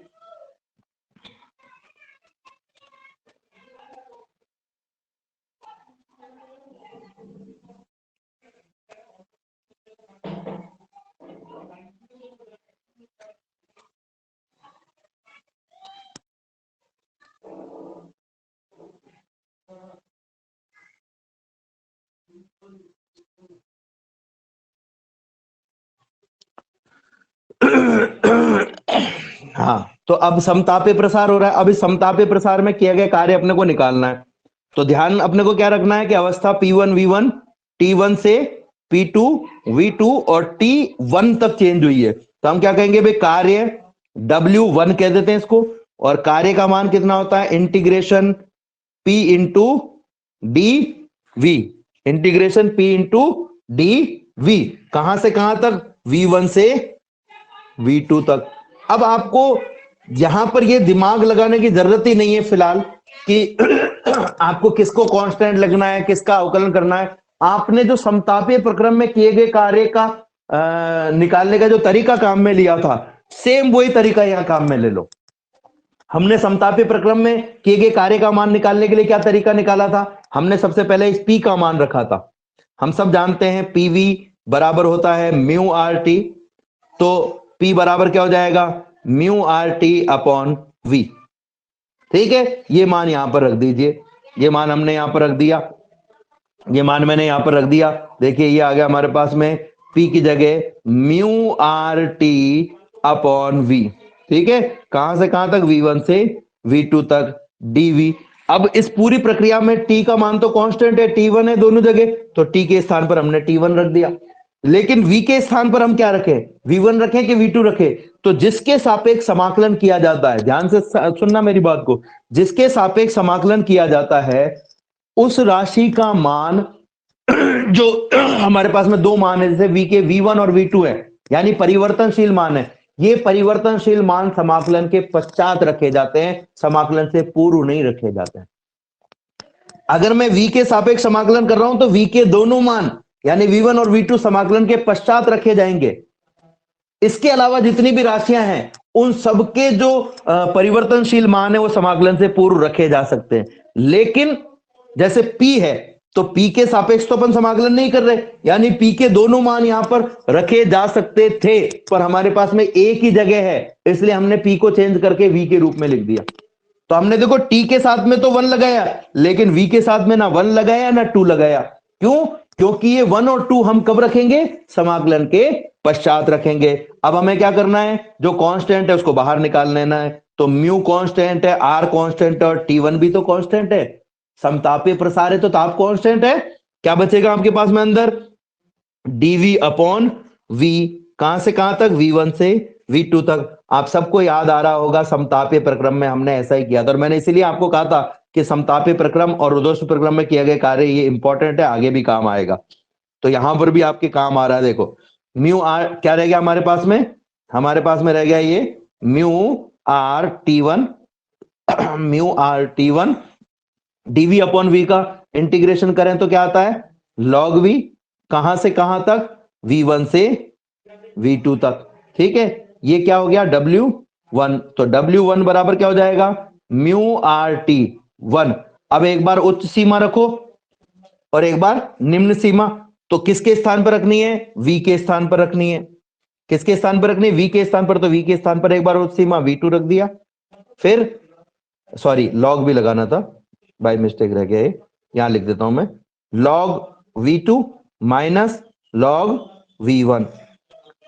हाँ, तो अब समतापीय प्रसार हो रहा है। अब इस समतापीय प्रसार में किया गया कार्य अपने को निकालना है। तो ध्यान अपने को क्या रखना है कि अवस्था P1 V1 T1 से P2 V2 और T1 तक चेंज हुई है। तो हम क्या कहेंगे भाई? कार्य W1 कह देते हैं इसको। और कार्य का मान कितना होता है? Integration P into D V. Integration P into D V. कहां से कहां तक? V1 से V2 तक। अब आपको यहां पर ये दिमाग लगाने की जरूरत ही नहीं है फिलहाल कि आपको किसको कांस्टेंट लगना है, किसका अवकलन करना है। आपने जो समतापीय प्रक्रम में किए गए कार्य का निकालने का जो तरीका काम में लिया था, सेम वही तरीका यहां काम में ले लो। हमने समतापीय प्रक्रम में किए गए कार्य का मान निकालने के लिए क्या तरीका निकाला था? हमने सबसे पहले इस P का मान रखा था। हम सब जानते हैं PV बराबर होता है म्यू आर टी। तो P बराबर क्या हो जाएगा? Mu R T upon V। ठीक है, ये मान यहां पर रख दीजिए। ये मान हमने यहां पर रख दिया, ये मान मैंने यहां पर रख दिया। देखिए ये आ गया हमारे पास में P की जगह mu R T upon V। ठीक है, कहां से कहां तक? V1 से V2 तक dV। अब इस पूरी प्रक्रिया में T का मान तो कांस्टेंट है, T1 है दोनों जगह, तो T के स्थान पर हमने T1 रख दिया। लेकिन V के स्थान पर हम क्या रखें? V1 रखें कि V2 रखें? तो जिसके सापेक्ष समाकलन किया जाता है, ध्यान से सुनना मेरी बात को, जिसके सापेक्ष समाकलन किया जाता है उस राशि का मान जो हमारे पास में दो मान है, जैसे V के V1 और V2 है, यानी परिवर्तनशील मान है। ये परिवर्तनशील मान समाकलन के पश्चात रखे जाते हैं, समाकलन से पूर्व नहीं रखे जाते हैं। अगर मैं V के सापेक्ष समाकलन कर रहा हूं तो V के दोनों मान यानी V1 और V2 समाकलन के पश्चात रखे जाएंगे। इसके अलावा जितनी भी राशियां हैं उन सबके जो परिवर्तनशील मान है वो समाकलन से पूर्व रखे जा सकते हैं। लेकिन जैसे P है तो P के सापेक्ष तो अपन समाकलन नहीं कर रहे, यानी P के दोनों मान यहां पर रखे जा सकते थे, पर हमारे पास में एक ही जगह है, इसलिए हमने P को चेंज करके V के रूप में लिख दिया। तो हमने देखो T के साथ में तो 1 लगाया, लेकिन V के साथ में ना 1 लगाया ना 2 लगाया। क्यों? क्योंकि ये 1 और 2 हम कब रखेंगे? समाकलन के पश्चात रखेंगे। अब हमें क्या करना है? जो कांस्टेंट है उसको बाहर निकाल लेना है। तो म्यू कांस्टेंट है, आर कांस्टेंट है और T1 भी तो कांस्टेंट है। समतापीय प्रसार है तो ताप कांस्टेंट है। क्या बचेगा आपके पास में अंदर? dV upon V। कहां से कहां तक? V1 से V2 तक। आप सबको याद आ रहा होगा समतापीय प्रक्रम में हमने ऐसा ही किया था, और मैंने इसीलिए आपको कहा था कि समतापीय प्रक्रम और रुद्धोष्म प्रक्रम में किए गए कार्य ये इंपॉर्टेंट है, आगे भी काम आएगा। तो यहां पर भी आपके काम आ रहा है। देखो म्यू आर क्या रह गया हमारे पास में? हमारे पास में रह गया ये mu R T1 mu R T1 dV upon V का इंटीग्रेशन करें तो क्या आता है? log V। कहां से कहां तक? V1 से V2 तक। ठीक है, ये क्या हो गया? W1। तो W1 बराबर क्या हो जाएगा? Mu R T 1। अब एक बार उच्च सीमा रखो और एक बार निम्न सीमा। तो किसके स्थान पर रखनी है? V के स्थान पर रखनी है। किसके स्थान पर रखनी है? V के स्थान पर। तो V के स्थान पर एक बार उच्च सीमा V2 रख दिया। फिर सॉरी लॉग भी लगाना था, बाय मिस्टेक रह गया, यहां लिख देता हूं मैं। log V2 minus log V1।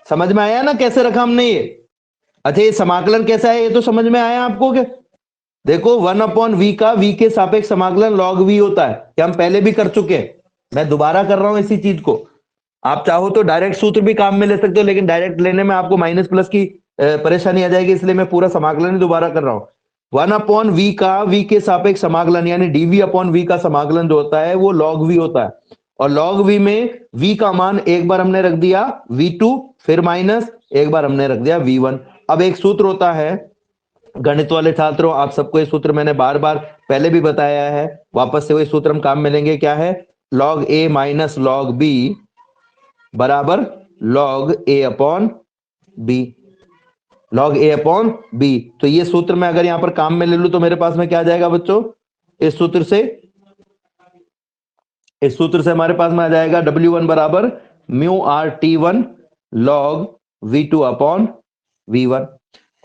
समझ में आया ना कैसे रखा हमने ये? अच्छा, ये समाकलन कैसा है ये तो समझ में आया आपको क्या? देखो 1/v का v के सापेक्ष समाकलन log v होता है, कि हम पहले भी कर चुके हैं, मैं दोबारा कर रहा हूं इसी चीज को। आप चाहो तो डायरेक्ट सूत्र भी काम में ले सकते हो, लेकिन डायरेक्ट लेने में आपको माइनस प्लस की परेशानी आ जाएगी, इसलिए मैं पूरा समाकलन ही दोबारा कर रहा हूं। 1/v का v के सापेक्ष समाकलन यानी dv/v का समाकलन जो होता है वो log v होता है, और log v में v का मान एक बार हमने रख दिया v2, फिर माइनस एक बार हमने रख दिया v1। अब एक सूत्र होता है, गणित वाले छात्रों आप सबको ये सूत्र मैंने बार बार पहले भी बताया है, वापस से वही सूत्र हम काम में लेंगे। क्या है? log a minus log b बराबर log a/b, log a/b। तो ये सूत्र मैं अगर यहां पर काम में ले लूं तो मेरे पास में क्या आ जाएगा बच्चों? इस सूत्र से हमारे पास में आ जाएगा W1 बराबर mu R T1 log V2/V1।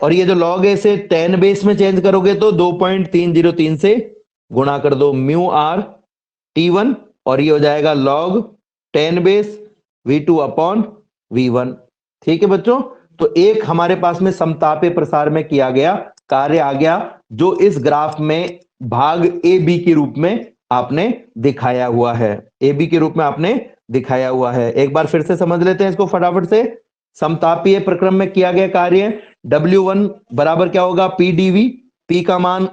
और ये जो log है इसे 10 बेस में चेंज करोगे तो 2.303 से गुणा कर दो म्यू आर T1, और ये हो जाएगा log 10 बेस V2/V1। ठीक है बच्चों, तो एक हमारे पास में समतापीय प्रसार में किया गया कार्य आ गया, जो इस ग्राफ में भाग ए बी के रूप में आपने दिखाया हुआ है, ए बी के रूप में आपने दिखाया हुआ है। एक बार फिर से समझ लेते हैं इसको फटाफट से। समतापीय प्रक्रम में किया गया कार्य W1 बराबर क्या होगा? P dV, P का मान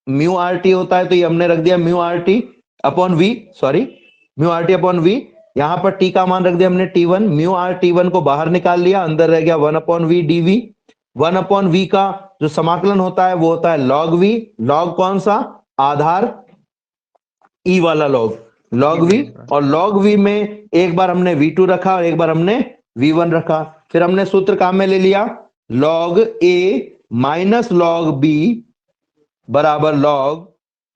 म्यू आर टी होता है, तो ये हमने रख दिया mu R T upon V, mu R T upon V. यहां पर टी का मान रख दिया हमने T1, म्यू आर T1 को बाहर निकाल लिया, अंदर रह गया 1/v dV। 1/v का जो समाकलन होता है वो होता है log v। log कौन सा? आधार ई वाला log v, और log v में एक बार हमने v2 रखा और एक बार हमने v1 रखा। फिर हमने सूत्र काम में ले लिया log a minus log b बराबर log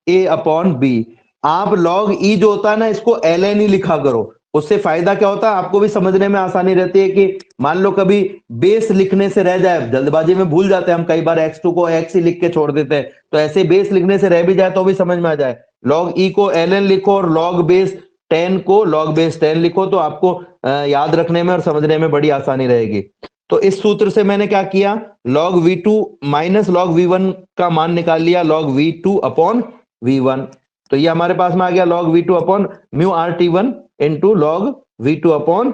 a/b। आप log e जो होता है ना इसको ln ही लिखा करो, उससे फायदा क्या होता है आपको भी समझने में आसानी रहती है। कि मान लो कभी बेस लिखने से रह जाए, जल्दबाजी में भूल जाते हैं हम, कई बार x2 को x ही लिख के छोड़ देते हैं, तो ऐसे बेस लिखने से रह भी जाए तो भी समझ में आ जाए। log e को ln लिखो और log बेस 10 को log बेस 10 लिखो, तो आपको याद रखने में और समझने में बड़ी आसानी रहेगी। तो इस सूत्र से मैंने क्या किया? log v2 minus log v1 का मान निकाल लिया log v2/v1। तो ये हमारे पास में आ गया log v2/ mu R T1 into log v2/v1,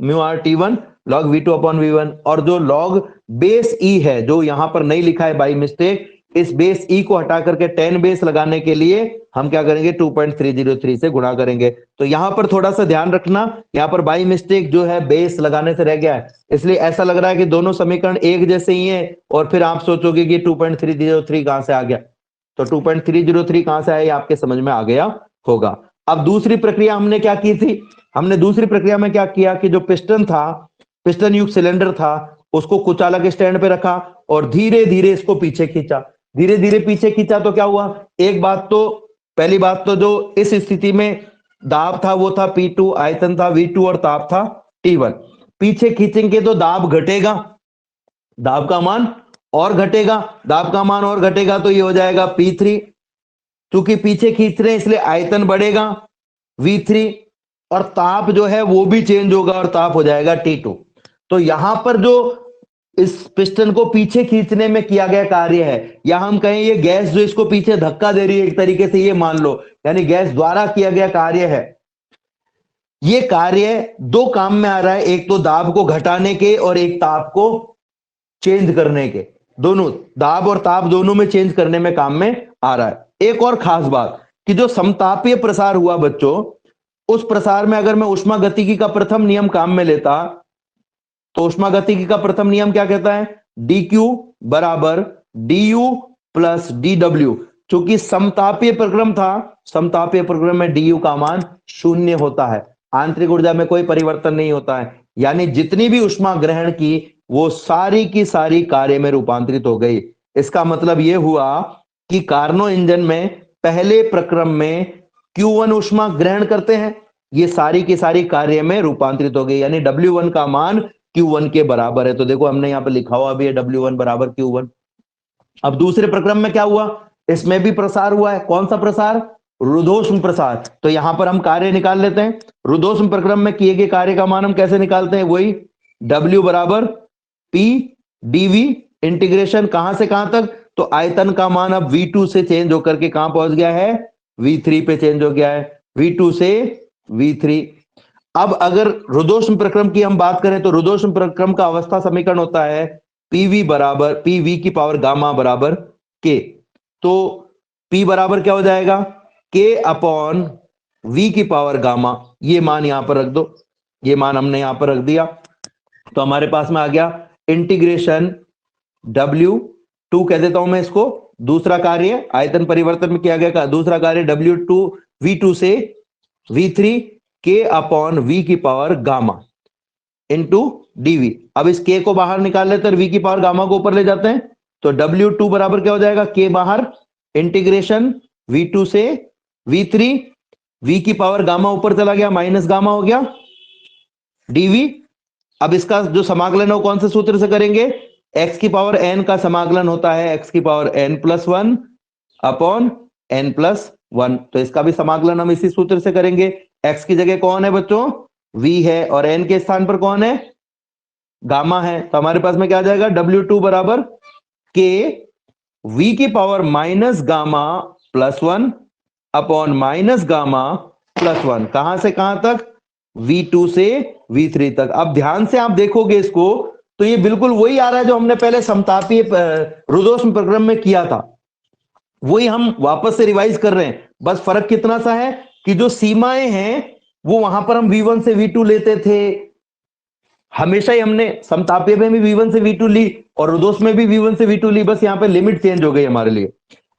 mu R T1 log v2/v1। और जो log बेस e है जो यहां पर नहीं लिखा है बाई मिस्टेक, इस बेस e को हटा करके 10 बेस लगाने के लिए हम क्या करेंगे? 2.303 से गुणा करेंगे। तो यहां पर थोड़ा सा ध्यान रखना, यहां पर बाई मिस्टेक जो है बेस लगाने से रह गया है, इसलिए ऐसा लग रहा है कि दोनों समीकरण एक जैसे ही हैं, और फिर आप सोचोगे कि 2.303 कहां से आ गया। तो 2.303 कहां से आया ये आपके समझ में आ गया होगा। अब दूसरी प्रक्रिया हमने क्या की थी? हमने दूसरी प्रक्रिया में क्या किया कि जो पिस्टन था, पिस्टन युक्त सिलेंडर था, उसको कुचाला के स्टैंड पे रखा और धीरे धीरे इसको पीछे खींचा। धीरे धीरे पीछे खींचा तो क्या हुआ? एक बात तो, पहली बात तो जो इस स्थिति में दाब था वो था P2, आयतन था V2 और ताप था T1। पीछे खींचेंगे तो दाब घटेगा, दाब का मान और घटेगा, दाब का मान और घटेगा, तो ये हो जाएगा P3। क्योंकि पीछे खींच रहे हैं इसलिए आयतन बढ़ेगा V3, और ताप जो है वो भी चेंज होगा और ताप हो जाएगा T2। तो यहां पर जो इस पिस्टन को पीछे खींचने में किया गया कार्य है, या हम कहें ये गैस जो इसको पीछे धक्का दे रही है एक तरीके से ये मान लो, यानी गैस द्वारा किया गया कार्य है। ये कार्य दो काम में आ रहा है, एक तो दाब को घटाने के और एक ताप को चेंज करने के, दोनों दाब और ताप दोनों में चेंज करने में काम में आ रहा है। एक और खास बात कि जो समतापीय प्रसार हुआ बच्चों, उस प्रसार में अगर मैं ऊष्मागतिकी का प्रथम नियम काम में लेता तो ऊष्मागतिकी का प्रथम नियम क्या कहता है? dq बराबर du प्लस dw। चूंकि समतापीय प्रक्रम था, समतापीय प्रक्रम में du का मान 0 होता है, आंतरिक ऊर्जा में कोई परिवर्तन नहीं होता है, यानी जितनी भी ऊष्मा ग्रहण की वो सारी की सारी कार्य में रूपांतरित हो गई। इसका मतलब यह हुआ कि कार्नो इंजन में पहले प्रक्रम में Q1 ऊष्मा ग्रहण करते हैं, ये सारी की सारी कार्य में रूपांतरित हो गई, यानी W1 का मान Q1 के बराबर है। तो देखो हमने यहां पर लिखा हुआ भी है W1 बराबर Q1। अब दूसरे प्रक्रम में क्या हुआ? इसमें भी प्रसार हुआ है। कौन सा प्रसार? रुद्धोष्म प्रसार। तो यहां पर हम कार्य निकाल लेते हैं। रुद्धोष्म प्रक्रम में किए गए कार्य का मान हम कैसे निकालते हैं? वही W बराबर P dV, इंटीग्रेशन कहां से कहां तक? तो आयतन का मान अब V2 से चेंज होकर के कहां पहुंच गया है? V3 पे चेंज हो गया है, V2 से V3। अब अगर रुद्धोष्म प्रक्रम की हम बात करें तो रुद्धोष्म प्रक्रम का अवस्था समीकरण होता है PV बराबर PV की पावर गामा बराबर K। तो P बराबर क्या हो जाएगा? K अपॉन V की पावर गामा। ये मान यहां पर रख दो, ये मान हमने यहां पर रख दिया। तो हमारे पास में आ गया इंटीग्रेशन W2 कह देता हूं मैं इसको, दूसरा कार्य आयतन परिवर्तन में किया गया दूसरा कार्य W2 V2 से V3 K अपॉन V की पावर गामा इंटू dV। अब इस K को बाहर निकाल लेते हैं, V की पावर गामा को ऊपर ले जाते हैं, तो W2 बराबर क्या हो जाएगा? K बाहर, इंटीग्रेशन V2 से V3, V की पावर गामा ऊपर चला गया, माइनस गामा हो गया dV। अब इसका जो समाकलन है वो कौन से सूत्र से करेंगे? x की पावर n का समाकलन होता है x की पावर n+1 अपॉन n+1। तो इसका भी समाकलन हम इसी सूत्र से करेंगे। x की जगह कौन है बच्चों? v है, और n के स्थान पर कौन है? गामा है। तो हमारे पास में क्या आ जाएगा? W2 बराबर K v की power minus gamma +1 upon minus gamma +1। कहां से कहां तक? V2 से V3 तक। अब ध्यान से आप देखोगे इसको तो ये बिल्कुल वही आ रहा है जो हमने पहले समतापीय रुद्धोष्म प्रक्रम में किया था, वही हम वापस से रिवाइज कर रहे हैं। बस फर्क कितना सा है कि जो सीमाएं हैं वो वहां पर हम V1 से V2 लेते थे, हमेशा ही हमने समतापीय में भी V1 से V2 ली और रुद्धोष्म में भी V1 से V2 ली, बस यहां पे लिमिट चेंज हो गई हमारे लिए।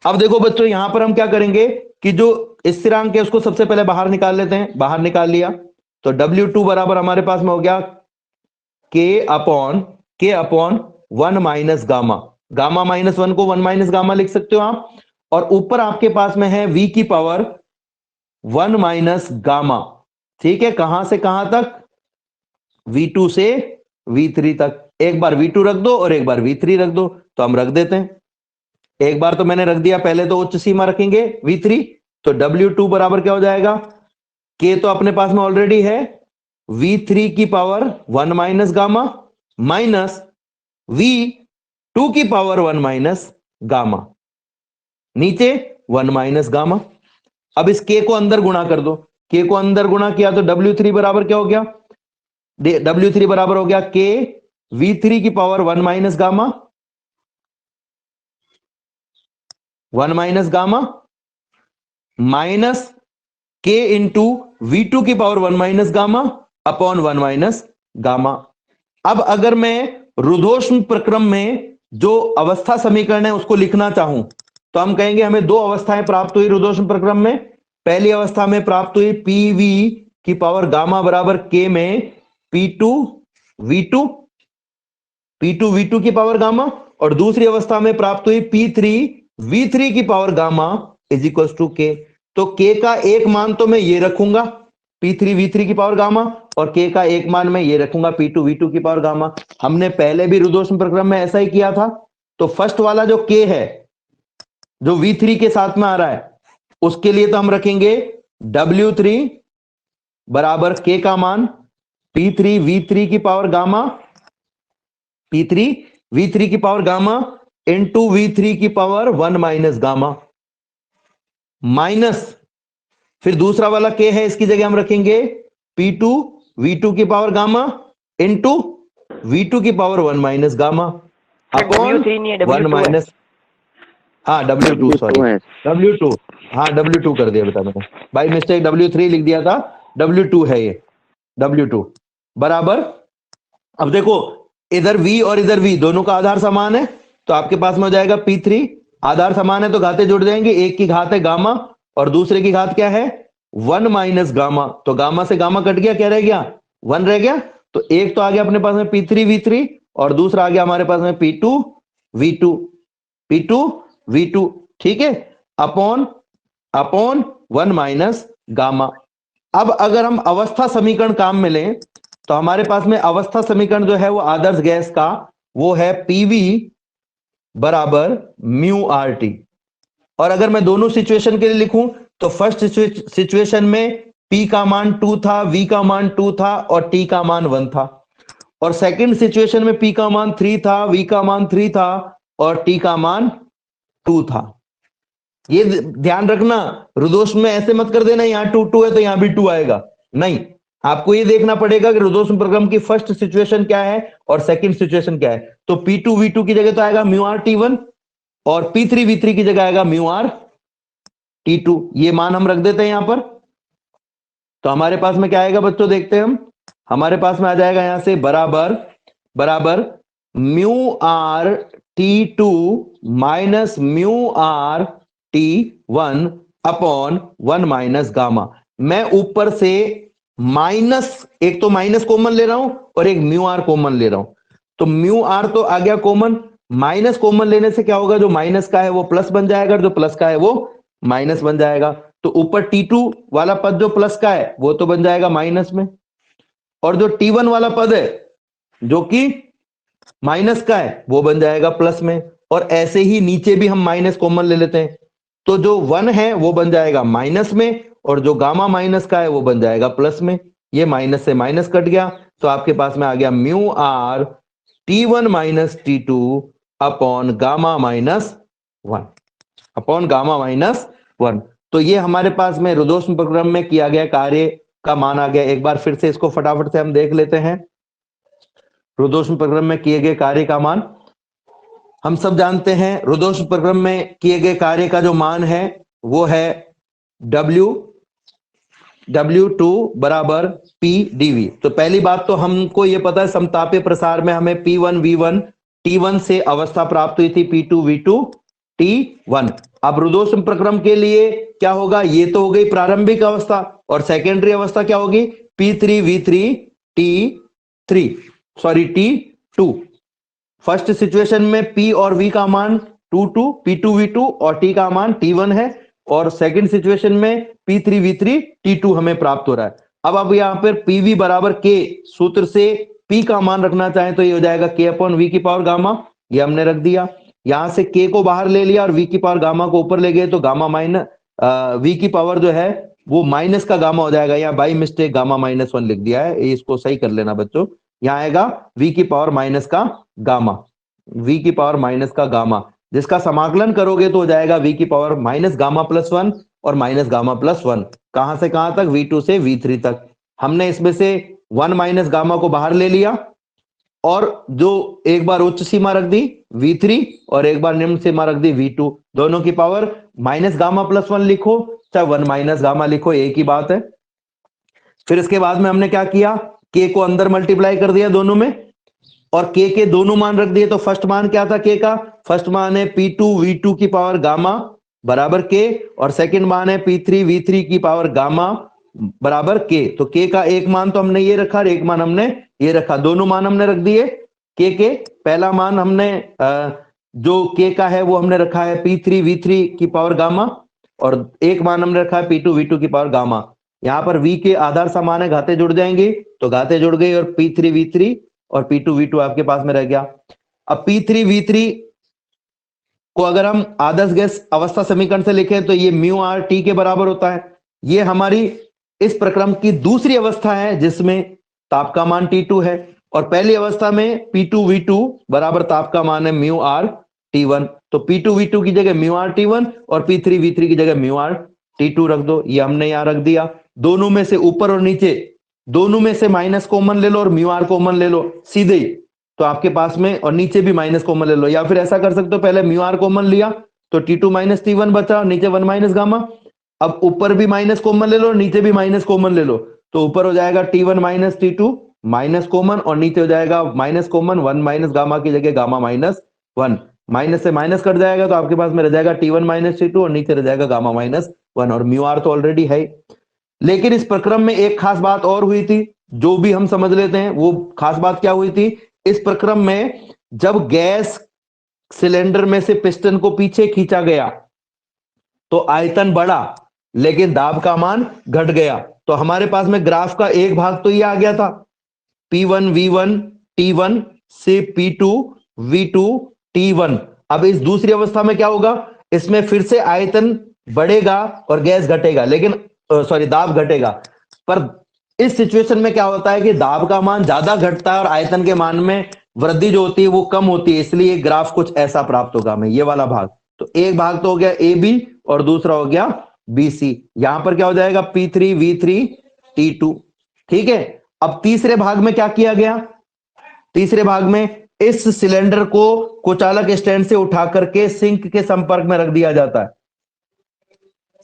अब देखो बच्चों यहां पर हम क्या करेंगे कि जो स्थिरांक है उसको सबसे पहले बाहर निकाल लेते हैं। बाहर निकाल लिया तो W2 बराबर हमारे पास में हो गया K upon 1 minus gamma. Gamma -1 को 1 माइनस गामा लिख सकते हो आप, और ऊपर आपके पास में है V की पावर 1 माइनस गामा। ठीक है, कहां से कहां तक? V2 से V3 तक। एक बार V2 रख दो और एक बार V3 रख दो, तो हम रख देते हैं। एक बार तो मैंने रख दिया, पहले तो उच्च सीमा रखेंगे V3, तो W2 बराबर क्या हो जाएगा? K तो अपने पास में ऑलरेडी है, V3 की power 1 minus gamma minus V2 की पावर 1 माइनस गामा, नीचे 1 माइनस गामा। अब इस K को अंदर गुणा कर दो, K को अंदर गुणा किया तो W3 बराबर क्या हो गया? W3 बराबर हो गया K V3 की power 1 minus gamma, 1 minus gamma minus K into V2 की power 1 minus gamma upon 1 minus gamma. अब अगर मैं रुद्धोष्म प्रक्रम में जो अवस्था समीकरण है उसको लिखना चाहूं तो हम कहेंगे हमें दो अवस्थाएं प्राप्त हुई रुद्धोष्म प्रक्रम में। पहली अवस्था में प्राप्त हुई PV की पावर गामा बराबर K में P2 V2 की पावर गामा, और दूसरी अवस्था में प्राप्त हुई P3 V3 की power gamma is equal to K। तो K का एक मान तो मैं ये रखूंगा P3 V3 की पावर गामा, और K का एक मान मैं ये रखूंगा P2 V2 की पावर गामा। हमने पहले भी रुद्धोष्म प्रक्रम में ऐसा ही किया था। तो फर्स्ट वाला जो K है जो V3 के साथ में आ रहा है उसके लिए तो हम रखेंगे W3 बराबर K का मान P3 V3 की पावर गामा, P3 V3 की पावर गामा इंटू V3 की पावर 1 माइनस गामा, माइनस फिर दूसरा वाला K है इसकी जगह हम रखेंगे P2 V2 की पावर गामा इंटू V2 की power 1 minus gamma upon 1 minus, हाँ W2 सॉरी W2, हाँ W2 कर दिया बेटा मैंने, बाई मिस्टेक W3 लिख दिया था, W2 है ये W2 बराबर। अब देखो इधर V और इधर V दोनों का आधार समान है तो आपके पास में हो जाएगा P3, आधार समान है तो घाते जुड़ जाएंगे, एक की घात है गामा और दूसरे की घात क्या है 1 माइनस गामा, तो गामा से गामा कट गया, क्या रह गया 1 रह गया। तो एक तो आ गया अपने पास में P3 V3 और दूसरा आ गया हमारे पास में P2 V2, ठीक है, अपॉन 1 माइनस गामा। अब अगर हम अवस्था समीकरण काम में लें तो हमारे पास में अवस्था समीकरण जो है वो आदर्श गैस का वो है PV बराबर म्यू RT। और अगर मैं दोनों सिचुएशन के लिए लिखूं तो फर्स्ट सिचुएशन में P का मान 2 था, V का मान 2 था और T का मान 1 था। और सेकंड सिचुएशन में P का मान 3 था, V का मान 3 था और T का मान 2 था। ये ध्यान रखना, रुदोष में ऐसे मत कर देना यहां 2 2 है तो यहां भी 2 आएगा, नहीं। आपको ये देखना पड़ेगा कि रुदोष प्रक्रम की फर्स्ट सिचुएशन क्या है और सेकंड सिचुएशन क्या है। तो P2 V2 की जगह तो आएगा म्यू आर T1 और P3 V3 की जगह आएगा म्यू आर T2। ये मान हम रख देते हैं यहां पर। तो हमारे पास में क्या आएगा बच्चों, देखते हैं हम। हमारे पास में आ जाएगा यहां से बराबर बराबर mu R T2 minus mu R T1 upon 1 minus gamma. मैं ऊपर से माइनस, एक तो माइनस कॉमन ले रहा हूं और एक म्यू आर कॉमन ले रहा हूं। तो म्यू आर तो आ गया कॉमन, माइनस कॉमन लेने से क्या होगा, जो माइनस का है वो प्लस बन जाएगा, जो प्लस का है वो माइनस बन जाएगा। तो ऊपर T2 वाला पद जो प्लस का है वो तो बन जाएगा माइनस में, और जो T1 वाला पद है जो कि माइनस का है वो बन जाएगा प्लस में। और ऐसे ही नीचे भी हम माइनस कॉमन ले लेते हैं, तो जो 1 है वो बन जाएगा माइनस में और जो गामा माइनस का है वो बन जाएगा प्लस में। ये माइनस से माइनस कट गया, तो आपके पास में आ गया mu R T1 minus T2 upon gamma minus 1 upon gamma minus 1। तो ये हमारे पास में रुदोष प्रक्रम में किया गया कार्य का मान आ गया। एक बार फिर से इसको फटाफट से हम देख लेते हैं। रुदोष प्रक्रम में किए गए कार्य का मान हम सब जानते हैं। रुदोष प्रक्रम में किए गए कार्य का जो मान है वो है W2 बराबर P dV। तो पहली बात तो हमको ये पता है समतापीय प्रसार में हमें P1 V1 T1 से अवस्था प्राप्त हुई थी P2 V2 T1। अब रुदोष प्रक्रम के लिए क्या होगा, ये तो हो गई प्रारंभिक अवस्था, और सेकेंडरी अवस्था क्या होगी P3 V3 T3 sorry T2। First situation में P और V का मान 2 2 P2 V2 और T का मान T1 है, और सेकंड सिचुएशन में P3 V3 T2 हमें प्राप्त हो रहा है। अब यहां पर PV बराबर K सूत्र से P का मान रखना चाहें तो ये हो जाएगा K अपॉन V की पावर गामा। ये हमने रख दिया, यहां से K को बाहर ले लिया और V की पावर गामा को ऊपर ले गए, तो गामा माइनस V की पावर जो है वो माइनस का गामा हो जाएगा। यहाँ बाई मिस्टेक गामा -1 लिख दिया है, इसको सही कर लेना बच्चों। यहाँ आएगा V की पावर माइनस का गामा, V की पावर माइनस का गामा, जिसका समाकलन करोगे तो हो जाएगा V की पावर माइनस गामा प्लस 1 और माइनस गामा प्लस 1। कहां से कहां तक, V2 से V3 तक। हमने इसमें से 1 माइनस गामा को बाहर ले लिया और जो एक बार उच्च सीमा रख दी V3 और एक बार निम्न सीमा रख दी V2। दोनों की पावर माइनस गामा प्लस 1 लिखो चाहे 1 माइनस गामा लिखो, एक ही बात है। फिर इसके बाद में हमने क्या किया, K को अंदर मल्टीप्लाई कर दिया दोनों में, और K के दोनों मान रख दिए। तो फर्स्ट मान क्या था K का, फर्स्ट मान है P2 V2 की पावर गामा बराबर K, और सेकंड मान है P3 V3 की पावर गामा बराबर K। तो K का एक मान तो हमने ये रखा और एक मान हमने ये रखा, दोनों मान हमने रख दिए K के। पहला मान हमने जो K का है वो हमने रखा है P3 V3 की पावर गामा, और एक मान हमने रखा है P2 V2 की पावर गामा। यहां पर V के आधार समान है, घाते जुड़ जाएंगे, तो घाते जुड़ गई और P3 V3 और P2 V2 आपके पास में रह गया। अब P3 V3 को अगर हम आदर्श गैस अवस्था समीकरण से लिखें तो ये म्यू आर टी के बराबर होता है। ये हमारी इस प्रक्रम की दूसरी अवस्था है जिसमें ताप का मान T2 है, और पहली अवस्था में P2 V2 बराबर ताप का मान है म्यू आर T1। तो P2 V2 की जगह म्यू आर T1 और P3 V3 की जगह म्यू आर T2 रख दो। ये हमने यहां रख दिया। दोनों में से ऊपर और नीचे दोनों में से माइनस कॉमन ले लो और म्यू आर कॉमन ले लो सीधे ही, तो आपके पास में, और नीचे भी माइनस कॉमन ले लो, या फिर ऐसा कर सकते हो पहले म्यू आर कॉमन लिया तो T2 माइनस T1 बचा और नीचे 1 माइनस गामा। अब ऊपर भी माइनस कॉमन ले लो और नीचे भी माइनस कॉमन ले लो, तो ऊपर हो जाएगा T1 minus T2 minus common, और नीचे हो जाएगा माइनस कॉमन 1 माइनस गामा की जगह गामा -1। माइनस से माइनस कट जाएगा तो आपके पास में रह जाएगा T1 माइनस T2 और नीचे रह जाएगा गामा -1, और म्यू आर तो ऑलरेडी है। लेकिन इस प्रक्रम में एक खास बात और हुई थी जो भी हम समझ लेते हैं। वो खास बात क्या हुई थी इस प्रक्रम में, जब गैस सिलेंडर में से पिस्टन को पीछे खींचा गया तो आयतन बढ़ा लेकिन दाब का मान घट गया। तो हमारे पास में ग्राफ का एक भाग तो ये आ गया था P1 V1 T1 से P2 V2 T1। अब इस दूसरी अवस्था में क्या होगा, इसमें फिर से आयतन बढ़ेगा और गैस घटेगा, लेकिन सॉरी दाब घटेगा। पर इस सिचुएशन में क्या होता है कि दाब का मान ज्यादा घटता है और आयतन के मान में वृद्धि जो होती है वो कम होती है, इसलिए ग्राफ कुछ ऐसा प्राप्त होगा हमें, ये वाला भाग। तो एक भाग तो हो गया ए बी और दूसरा हो गया बी सी। यहां पर क्या हो जाएगा P3V3T2। ठीक है, अब तीसरे भाग में क्या किया गया, तीसरे भाग में इस सिलेंडर को कुचालक स्टैंड से उठा करके सिंक के संपर्क में रख दिया जाता है,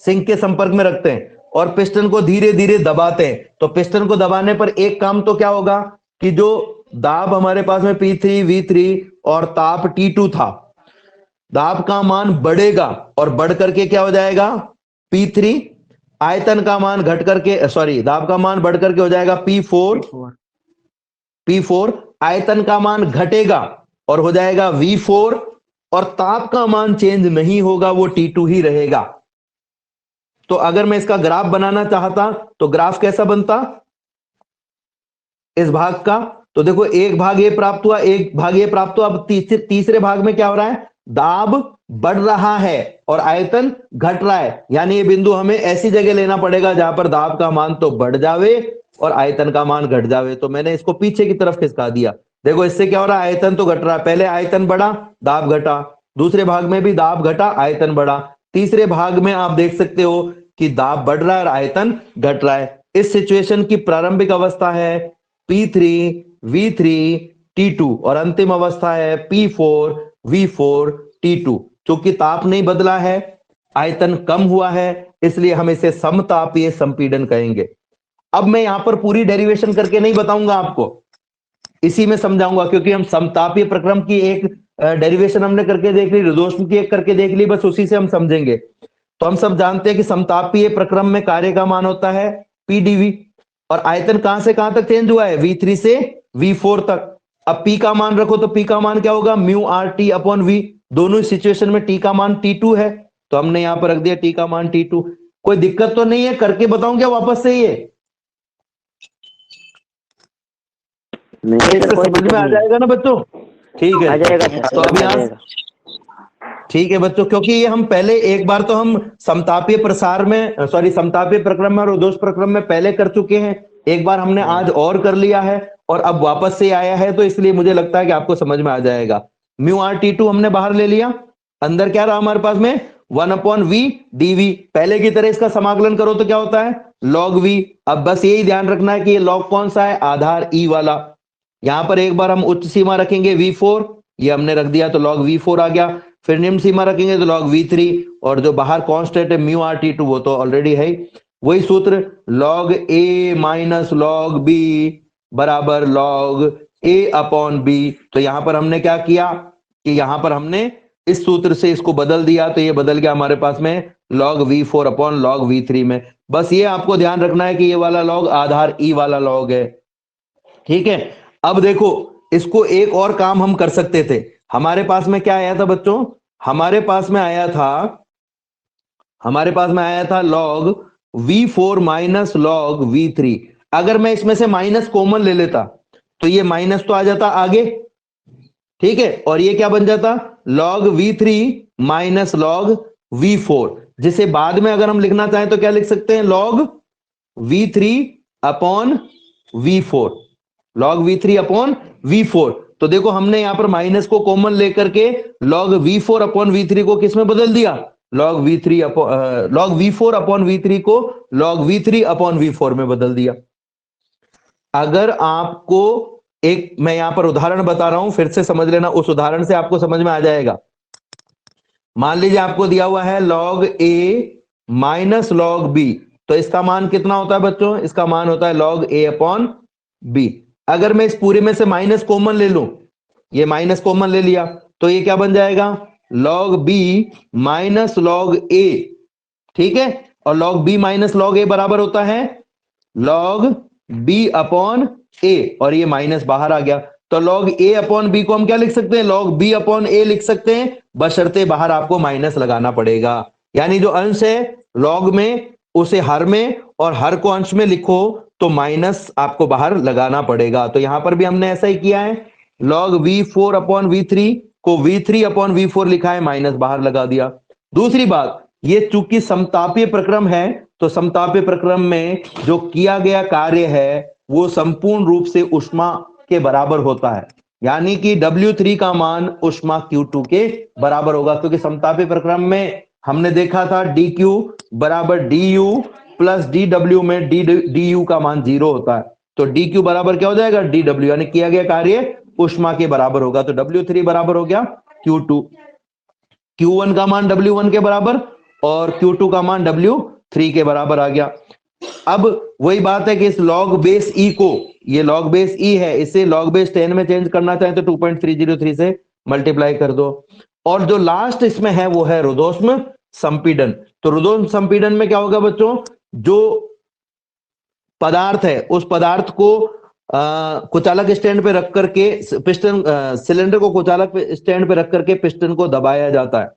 सिंक के संपर्क में रखते हैं और पिस्टन को धीरे धीरे दबाते हैं। तो पिस्टन को दबाने पर एक काम तो क्या होगा कि जो दाब हमारे पास में P3V3 और ताप T2 था, दाब का मान बढ़ेगा और बढ़ करके क्या हो जाएगा P3, आयतन का मान घट करके सॉरी दाब का मान बढ़ करके हो जाएगा P4, P4 आयतन का मान घटेगा और हो जाएगा V4 और ताप का मान चेंज नहीं होगा, वो T2 ही रहेगा। तो अगर मैं इसका ग्राफ बनाना चाहता तो ग्राफ कैसा बनता इस भाग का, तो देखो एक भाग ये प्राप्त हुआ, एक भाग ये प्राप्त हुआ। अब तीसरे भाग में क्या हो रहा है, दाब बढ़ रहा है और आयतन घट रहा है, यानी ये बिंदु हमें ऐसी जगह लेना पड़ेगा जहां पर दाब का मान तो बढ़ जावे और आयतन का मान घट जावे। तो मैंने इसको पीछे की तरफ खिसका दिया। देखो इससे क्या हो रहा है, आयतन तो घट रहा है, पहले आयतन बढ़ा दाब घटा, दूसरे भाग में भी दाब घटा आयतन बढ़ा, तीसरे भाग में आप देख सकते हो कि दाब बढ़ रहा है और आयतन घट रहा है। इस सिचुएशन की प्रारंभिक अवस्था है P3V3T2 और अंतिम अवस्था है P4V4T2। क्योंकि ताप नहीं बदला है, आयतन कम हुआ है, इसलिए हम इसे समतापीय संपीड़न कहेंगे। अब मैं यहां पर पूरी डेरिवेशन करके नहीं बताऊंगा आपको, इसी में समझाऊंगा, क्योंकि हम समतापीय प्रक्रम की एक डेरिवेशन हमने करके देख ली, रुद्धोष्म की एक करके देख ली, बस उसी से हम समझेंगे। तो हम सब जानते हैं कि समतापीय प्रक्रम में कार्य का मान होता है PdV और आयतन कहां से कहां तक चेंज हुआ है, V3 से V4 तक। अब P का मान रखो तो P का मान क्या होगा, μRT/V। दोनों सिचुएशन में T का मान T2 है, तो हमने यहां पर रख दिया T का मान T2। कोई दिक्कत तो नहीं है, करके बताऊं क्या वापस से, ये इससे समझ में आ जाएगा ना बच्चों? ठीक है, तो अभी यहाँ ठीक है बच्चों, क्योंकि ये हम पहले एक बार तो हम समतापीय प्रसार में सॉरी समतापीय प्रक्रम में और रुद्धोष प्रक्रम में पहले कर चुके हैं, एक बार हमने आज और कर लिया है और अब वापस से आया है, तो इसलिए मुझे लगता है कि आपको समझ में आ जाएगा। μRT2 हमने बाहर ले लिया, अंदर क्या रहा हमारे पास में 1/V dV। पहले की तरह इसका समाकलन करो तो क्या होता है log V। अब बस यही ध्यान रखना है कि ये log कौन सा है, आधार E वाला। यहां पर एक बार हम उच्च सीमा रखेंगे V4, ये हमने रख दिया तो log V4 आ गया। फिर निम्न सीमा रखेंगे तो log V3 और जो बाहर कांस्टेंट है μRT2 वो तो ऑलरेडी है। वही सूत्र log A minus log B बराबर log A/B। तो यहां पर हमने क्या किया कि यहां पर हमने इस सूत्र से इसको बदल दिया, तो ये बदल गया हमारे पास में log V4/log V3 में। बस ये आपको ध्यान रखना है कि ये वाला log आधार E वाला log है। ठीक है, अब देखो इसको एक और काम हम कर सकते थे। हमारे पास में क्या आया था बच्चों, हमारे पास में आया था log V4 minus log V3। अगर मैं इसमें से माइनस कॉमन ले लेता तो ये माइनस तो आ जाता आगे, ठीक है, और ये क्या बन जाता log V3 minus log V4, जिसे बाद में अगर हम लिखना चाहें तो क्या लिख सकते हैं, log V3/V4, log V3/V4। तो देखो हमने यहां पर माइनस को कॉमन लेकर के log V4/V3 को किस में बदल दिया, log V4/V3 को log V3/V4 में बदल दिया। अगर आपको एक मैं यहां पर उदाहरण बता रहा हूं, फिर से समझ लेना, उस उदाहरण से आपको समझ में आ जाएगा। मान लीजिए आपको दिया हुआ है log A minus log B, तो इसका मान कितना होता है बच्चों, इसका मान होता है log A/B। अगर मैं इस पूरे में से माइनस कॉमन ले लूं, ये माइनस कॉमन ले लिया तो ये क्या बन जाएगा log B minus log A, ठीक है, और log B minus log A बराबर होता है log B/A, और ये माइनस बाहर आ गया। तो log A/B को हम क्या लिख सकते हैं, log B/A लिख सकते हैं, बशर्ते बाहर आपको माइनस लगाना पड़ेगा। यानी जो अंश है log में उसे हर में और हर को अंश में लिखो तो माइनस आपको बाहर लगाना पड़ेगा। तो यहां पर भी हमने ऐसा ही किया है, log V4/V3 को V3/V4 लिखा है, माइनस बाहर लगा दिया। दूसरी बात, ये चूंकि समतापीय प्रक्रम है, तो समतापीय प्रक्रम में जो किया गया कार्य है वो संपूर्ण रूप से ऊष्मा के बराबर होता है, यानी कि W3 का मान ऊष्मा Q2 के बराबर होगा, क्योंकि समतापीय प्रक्रम में हमने देखा था dQ बराबर du प्लस dW में du का मान 0 होता है, तो dQ बराबर क्या हो जाएगा dW, यानी किया गया कार्य ऊष्मा के बराबर होगा, तो W3 बराबर हो गया Q2, Q1 का मान W1 के बराबर और Q2 का मान W3 के बराबर आ गया। अब वही बात है कि इस लॉग बेस ई को, ये लॉग बेस ई है, इसे लॉग बेस 10 में चेंज करना चाहें तो 2.303 से मल्टीप्लाई कर दो। और जो लास्ट इसमें है वो है रुद्धोष्म संपीड़न। तो रुद्धोष्म संपीड़न में क्या होगा बच्चों, जो पदार्थ है उस पदार्थ को कुचालक स्टैंड पे रख करके पिस्टन, सिलेंडर को कुचालक स्टैंड पे रख करके पिस्टन को दबाया जाता है।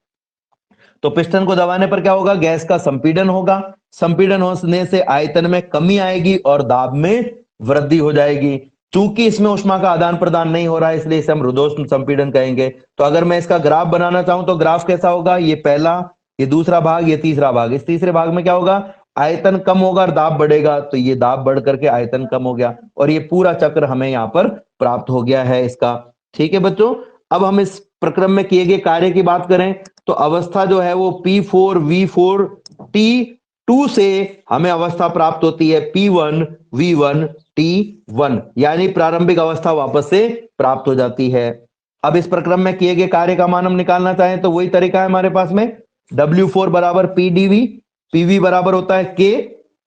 तो पिस्टन को दबाने पर क्या होगा, गैस का संपीड़न होगा, संपीड़न होने से आयतन में कमी आएगी और दाब में वृद्धि हो जाएगी। चूंकि इसमें ऊष्मा का आदान प्रदान नहीं हो रहा है, इसलिए इसे हम रुद्धोष्म संपीड़न कहेंगे। तो अगर मैं इसका ग्राफ बनाना चाहूं तो ग्राफ कैसा होगा, ये पहला, ये दूसरा भाग, ये तीसरा भाग। इस तीसरे भाग में क्या होगा, आयतन कम होगा और दाब बढ़ेगा, तो ये दाब बढ़ करके आयतन कम हो गया और ये पूरा चक्र हमें यहाँ पर प्राप्त हो गया है इसका। ठीक है बच्चों, अब हम इस प्रक्रम में किए गए कार्य की बात करें तो अवस्था जो है वो P4V4T2 से हमें अवस्था प्राप्त होती है P1V1T1, यानी प्रारंभिक अवस्था वापस से प्राप्त हो जाती है। अब इस प्रक्रम में किए गए कार्य का मान हम निकालना चाहें तो वही तरीका है हमारे पास में, W4 बराबर PdV, PV बराबर होता है K,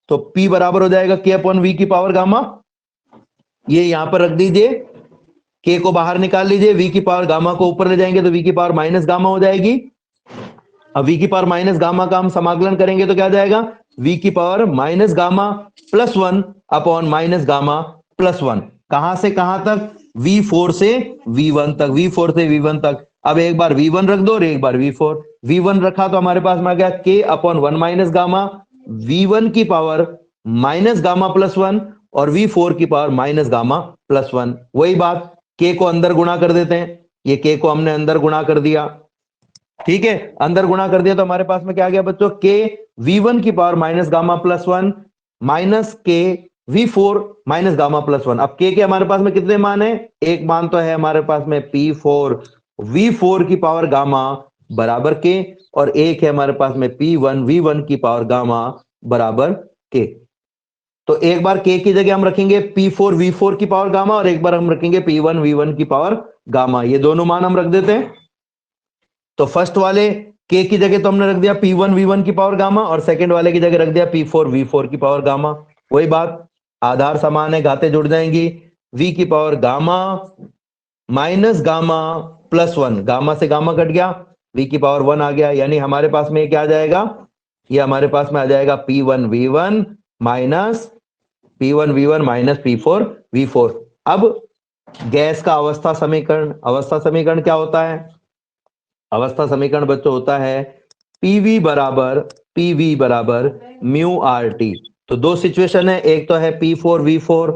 तो P बराबर हो जाएगा K अपॉन V की पावर गामा, ये यहां पर रख दीजिए, K को बाहर निकाल लीजिए, V की पावर गामा को ऊपर ले जाएंगे तो V की पावर माइनस गामा हो जाएगी। अब V की पावर माइनस गामा का हम समाकलन करेंगे तो क्या जाएगा, V की power minus gamma plus 1 upon minus gamma plus 1। कहां से कहां तक, V4 से V1 तक, V4 से V1 तक। अब एक बार V1 रख दो और एक बार V4, V1 रखा तो हमारे पास में आ गया K upon 1 minus gamma, V1 की पावर माइनस गामा प्लस 1 और V4 की पावर माइनस गामा प्लस 1। वही बात, K को अंदर गुणा कर देते हैं, ये K को हमने अंदर गुणा कर दिया, ठीक है, अंदर गुणा कर दिया तो हमारे पास में क्या आ गया बच्चों, K V1 की power minus gamma plus 1 minus K V4 minus gamma plus 1। अब K के हमारे पास में कितने मान है, एक मान तो है हमारे पास में P4 V4 की पावर गामा बराबर K, और एक है हमारे पास में P1 V1 की पावर गामा बराबर K। तो एक बार K की जगह हम रखेंगे P4 V4 की पावर गामा और एक बार हम रखेंगे P1 V1 की पावर गामा, ये दोनों मान हम रख देते हैं। तो फर्स्ट वाले K की जगह तो हमने रख दिया P1 V1 की पावर गामा और सेकंड वाले की जगह रख दिया P4 V4 की पावर गामा। वही बात, आधार समान है, घातें जुड़ जाएंगी, V की power gamma minus gamma plus 1, gamma से गामा कट गया, V की पावर 1 आ गया, यानी हमारे पास में क्या आ जाएगा, ये हमारे पास में आ जाएगा P1 V1 minus P4 V4। अब गैस का अवस्था समीकरण, अवस्था समीकरण क्या होता है, अवस्था समीकरण बच्चों होता है PV बराबर म्यू आर टी। तो दो सिचुएशन है, एक तो है P4 V4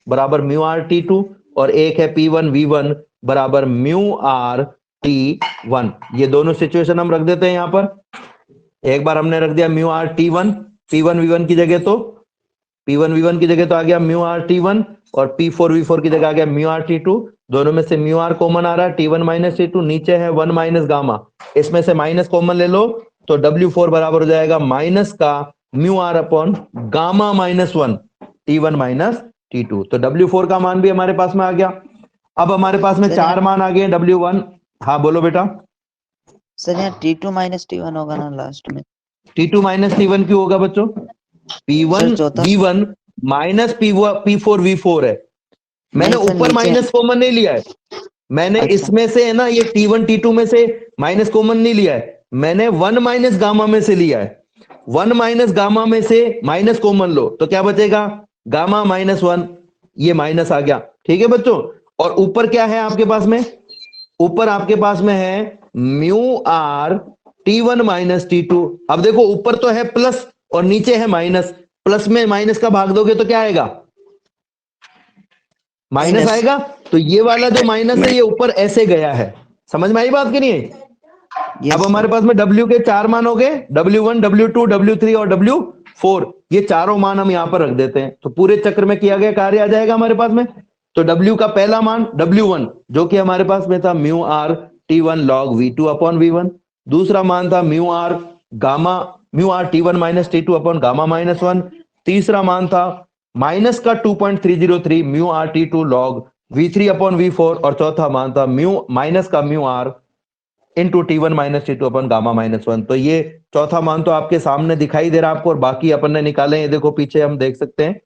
बराबर म्यू आर T2 और एक है P1 V1 बराबर म्यू आर T1। ये दोनों सिचुएशन हम रख देते हैं यहां पर। एक बार हमने रख दिया mu R T1 P1 V1 की जगह, तो P1 V1 की जगह तो आ गया म्यू आर T1 और P4 V4 की जगह आ गया म्यू आर T2। दोनों में से म्यू आर कॉमन आ रहा है, T1 माइनस T2, नीचे है 1 माइनस गामा, इसमें से माइनस कॉमन ले लो तो W4 बराबर हो जाएगा माइनस का mu R upon gamma minus 1 T1 minus T2। तो W4 का मान भी हमारे पास में आ गया। अब हमारे पास में चार मान आ गए W1। हाँ बोलो बेटा। सर यहाँ T2 माइनस T1 होगा ना लास्ट में, T2 माइनस T1 क्यों होगा बच्चों, P1 V1 minus P4 V4 है, मैंने ऊपर माइनस कॉमन नहीं लिया है, मैंने इसमें से है ना ये T1 T2 में से माइनस कॉमन नहीं लिया है, मैंने 1 माइनस गामा में से लिया है। 1 माइनस गामा में से माइनस कॉमन लो तो क्या बचेगा, गामा माइनस 1, ये माइनस आ गया। ठीक है बच्चों, और ऊपर क्या है आपके पास में, ऊपर आपके पास में है mu R T1 minus T2। अब देखो ऊपर तो है प्लस और नीचे है माइनस, प्लस में माइनस का भाग दोगे तो क्या आएगा, माइनस आएगा। तो ये वाला जो माइनस है ये ऊपर ऐसे गया है, समझ में आई बात की नहीं है, अब हमारे पास में W के 4 मान हो गए, W1, W2, W3 और W4। ये चारों मान हम यहाँ पर रख देते हैं, तो पूरे चक्र में किया गया कार्य आ जाएगा हमारे पास में। तो W का पहला मान W1 जो कि हमारे पास में था mu R T1 log V2 upon V1। दूसरा मान था mu R T1 minus T2 upon gamma minus 1। तीसरा मान था माइनस का 2.303 mu R T2 log V3 upon V4। और चौथा मान था माइनस का mu R into T1 minus T2 upon gamma minus 1। तो ये चौथा मान तो आपके सामने दिखाई दे रहा है आपको, और बाकी अपन ने निकाले। ये देखो पीछे हम देख सकते हैं,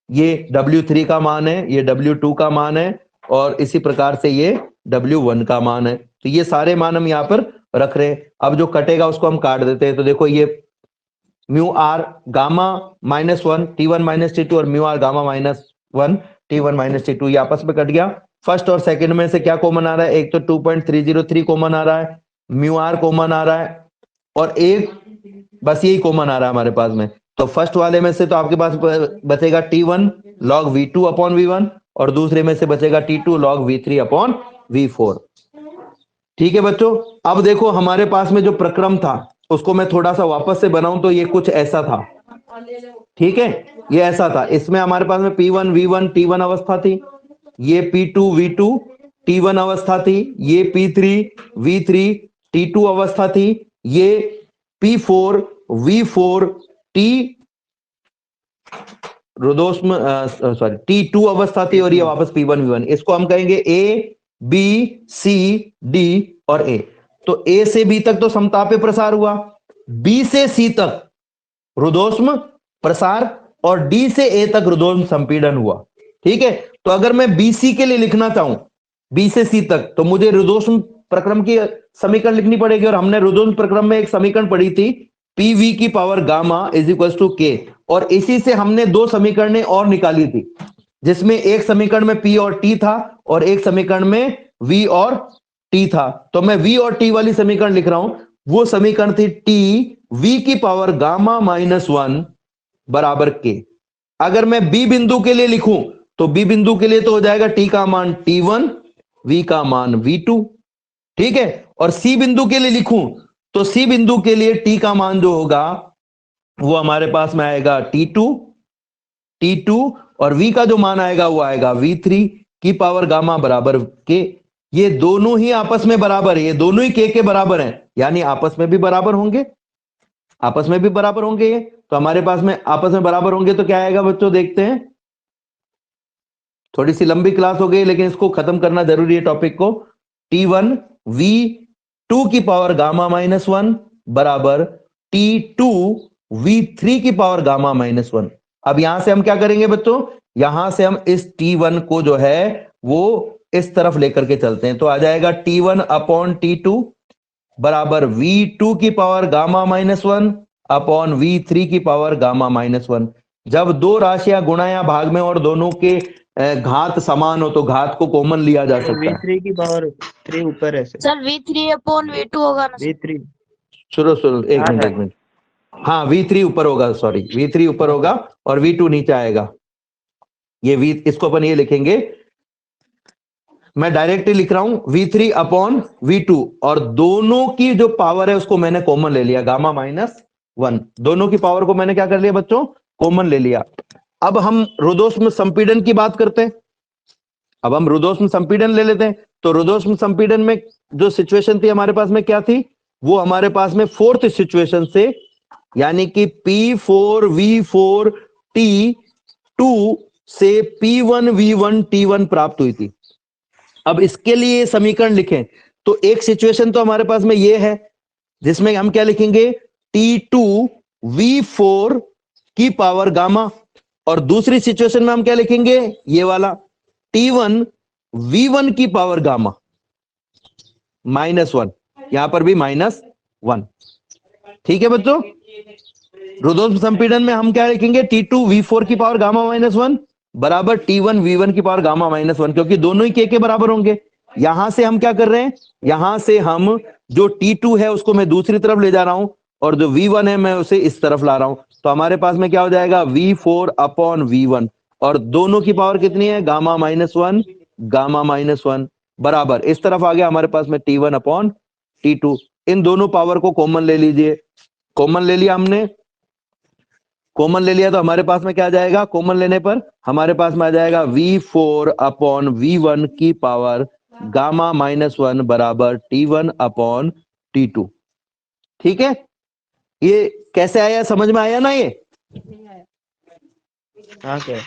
ये W3 का मान है, ये W2 का मान है, और इसी प्रकार से ये W1 का मान है। तो ये सारे मान हम यहाँ पर रख रहे हैं। अब जो कटेगा उसको हम काट देते हैं। तो देखो ये mu R gamma minus 1 T1 minus T2 और mu R gamma minus 1 T1 minus T2 ये आपस में कट गया। फर्स्ट और सेकंड में से क्या कॉमन आ रहा है? एक तो 2.303 कॉमन आ रहा है, म्यू आर कॉमन आ रहा है, और एक बस यही कॉमन आ रहा है हमारे पास में। तो फर्स्ट वाले में से तो आपके पास बचेगा T1 log V2 upon V1, और दूसरे में से बचेगा T2 log V3 upon V4। ठीक है बच्चों, अब देखो हमारे पास में जो प्रक्रम था उसको मैं थोड़ा सा वापस से बनाऊं तो ये कुछ ऐसा था। ठीक है, ये ऐसा था। इसमें हमारे पास में P1 V1 T1 अवस्था थी, ये P2 V2 T1 अवस्था थी, ये P3 V3 T2 अवस्था थी, ये P4 V4 T2 अवस्था थी, और ये वापस P1 V1। इसको हम कहेंगे A B C D और A। तो A से B तक तो समतापीय प्रसार हुआ, B से C तक रुद्धोष्म प्रसार, और D से A तक रुद्धोष्म संपीड़न हुआ। ठीक है, तो अगर मैं BC के लिए लिखना चाहूं, B से C तक, तो मुझे रुद्धोष्म प्रक्रम की समीकरण लिखनी पड़ेगी। और हमने रुद्धोष्म प्रक्रम में एक समीकरण पढ़ी थी, PV की power gamma is equal to K, और इसी से हमने दो समीकरणें और निकाली थी, जिसमें एक समीकरण में P और T था और एक समीकरण में V और T था। तो मैं V और T वाली समीकरण लिख रहा हूं, वो समीकरण थी T V की पावर गामा माइनस 1 बराबर K। अगर मैं B बिंदु के लिए लिखूं तो B बिंदु के लिए तो हो जाएगा T का मान T1, V का मान V2। ठीक है, और C बिंदु के लिए लिखूं तो C बिंदु के लिए T का मान जो होगा वो हमारे पास में आएगा T2, और V का जो मान आएगा वो आएगा V3 की पावर गामा बराबर K। ये दोनों ही आपस में बराबर है, ये दोनों ही K के बराबर हैं, यानी आपस में भी बराबर होंगे, आपस में भी बराबर होंगे। ये तो हमारे पास में आपस में बराबर होंगे तो क्या आएगा बच्चों, देखते हैं। थोड़ी सी लंबी क्लास हो गई, लेकिन इसको खत्म करना जरूरी है टॉपिक को। T1 V2 की पावर गामा माइनस 1 बराबर T2 V3 की पावर गामा माइनस 1। अब यहां से हम क्या करेंगे बच्चों, यहां से हम इस T1 को जो है वो इस तरफ लेकर के चलते हैं। तो आ जाएगा T1 अपॉन T2 बराबर V2 की power gamma minus 1 upon V3 की पावर गामा माइनस 1। जब दो राशियां गुणा या भाग में और दोनों के घात समान हो तो घात को कॉमन लिया जा सकता है। V3 की पावर 3 ऊपर है सर V3 अपॉन V2 होगा ना? V3 सुनो एक मिनट। हाँ, V3 ऊपर होगा, सॉरी V3 ऊपर होगा और V2 नीचे आएगा। ये इसको अपन ये लिखेंगे, मैं डायरेक्टली लिख रहा हूं V3 अपॉन V2, और दोनों की जो पावर है उसको मैंने कॉमन ले लिया, गामा माइनस 1। दोनों की पावर को मैंने क्या कर लिया बच्चों, कॉमन ले लिया। अब हम रुद्धोष्म संपीड़न की बात करते हैं। अब हम रुद्धोष्म संपीड़न ले लेते हैं। तो रुद्धोष्म संपीड़न में जो सिचुएशन थी हमारे पास में क्या थी, वो हमारे पास में फोर्थ सिचुएशन से, यानी कि P4V4 T2 से P1V1 T1 प्राप्त हुई थी। अब इसके लिए समीकरण लिखें तो एक सिचुएशन तो हमारे पास में ये है, जिसमें हम क्या लिखेंगे, T2 V4 की पावर गामा, और दूसरी सिचुएशन में हम क्या लिखेंगे, ये वाला T1 V1 की पावर गामा -1, यहां पर भी -1। ठीक है बच्चों, रुद्धोष्म संपीड़न में हम क्या लिखेंगे, T2 V4 की पावर गामा -1 बराबर T1 V1 की पावर गामा -1, क्योंकि दोनों ही K के बराबर होंगे। यहां से हम क्या कर रहे हैं, यहां से हम जो T2 है उसको मैं दूसरी तरफ ले जा रहा हूं, और जो V1 है मैं उसे इस तरफ ला रहा हूं। तो हमारे पास में क्या हो जाएगा, V4 अपॉन V1, और दोनों की पावर कितनी है, गामा -1 बराबर, इस तरफ आ गया हमारे पास में T1 अपॉन T2। इन दोनों पावर को कॉमन ले लीजिए। कॉमन ले लिया हमने, कॉमन ले लिया तो हमारे पास में क्या आ जाएगा? कॉमन लेने पर हमारे पास में आ जाएगा V4 अपॉन V1 की पावर गामा -1 बराबर T1 अपॉन T2। ठीक है, ये कैसे आया, समझ में आया ना? ये हाँ सर।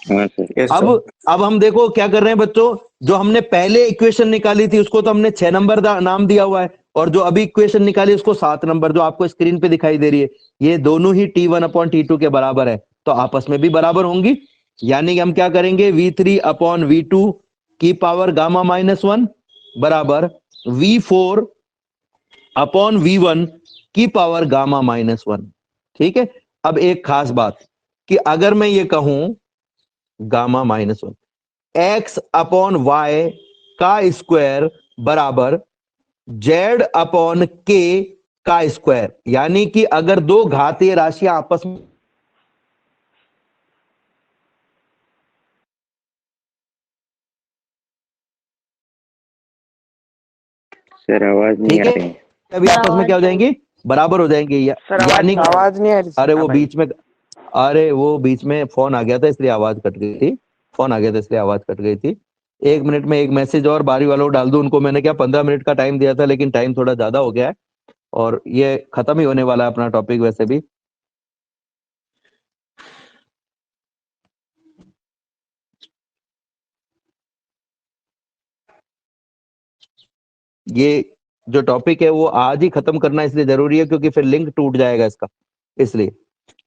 हाँ सर। अब हम देखो क्या कर रहे हैं बच्चों। जो हमने पहले इक्वेशन निकाली थी उसको तो हमने 6 नंबर नाम दिया हुआ है, और जो अभी इक्वेशन निकाली उसको 7 नंबर, जो आपको स्क्रीन पे दिखाई दे रही है, ये दोनों ही T1 अपॉन T2 के बराबर है, तो आपस में भी बराबर होंगी। यानी कि हम क्या करेंगे, V3 अपॉन V2 की पावर गामा -1 बराबर V4 अपॉन V1 की पावर गामा -1। ठीक है, अब एक खास बात कि अगर मैं ये कहूं गामा -1 x अपॉन y का स्क्वायर बराबर z अपॉन k का स्क्वायर, यानी कि अगर दो घातीय राशियां आपस में सर आवाज नहीं ठीक आ है, रही। अभी आपस में क्या हो जाएंगी? बराबर हो जाएंगी। यानी आवाज नहीं आ रही। अरे वो बीच में, अरे वो बीच में फोन आ गया था इसलिए आवाज कट गई थी। फोन आ गया था इसलिए आवाज कट गई थी। 1 मिनट में एक मैसेज और बारी वालों को डाल दूं। उनको मैंने क्या 15 मिनट का टाइम दिया था, लेकिन टाइम थोड़ा ज्यादा हो गया है और ये खत्म ही होने वाला है अपना टॉपिक वैसे भी। ये जो टॉपिक है वो आज ही खत्म करना इसलिए जरूरी है क्योंकि फिर लिंक टूट जाएगा इसका, इसलिए।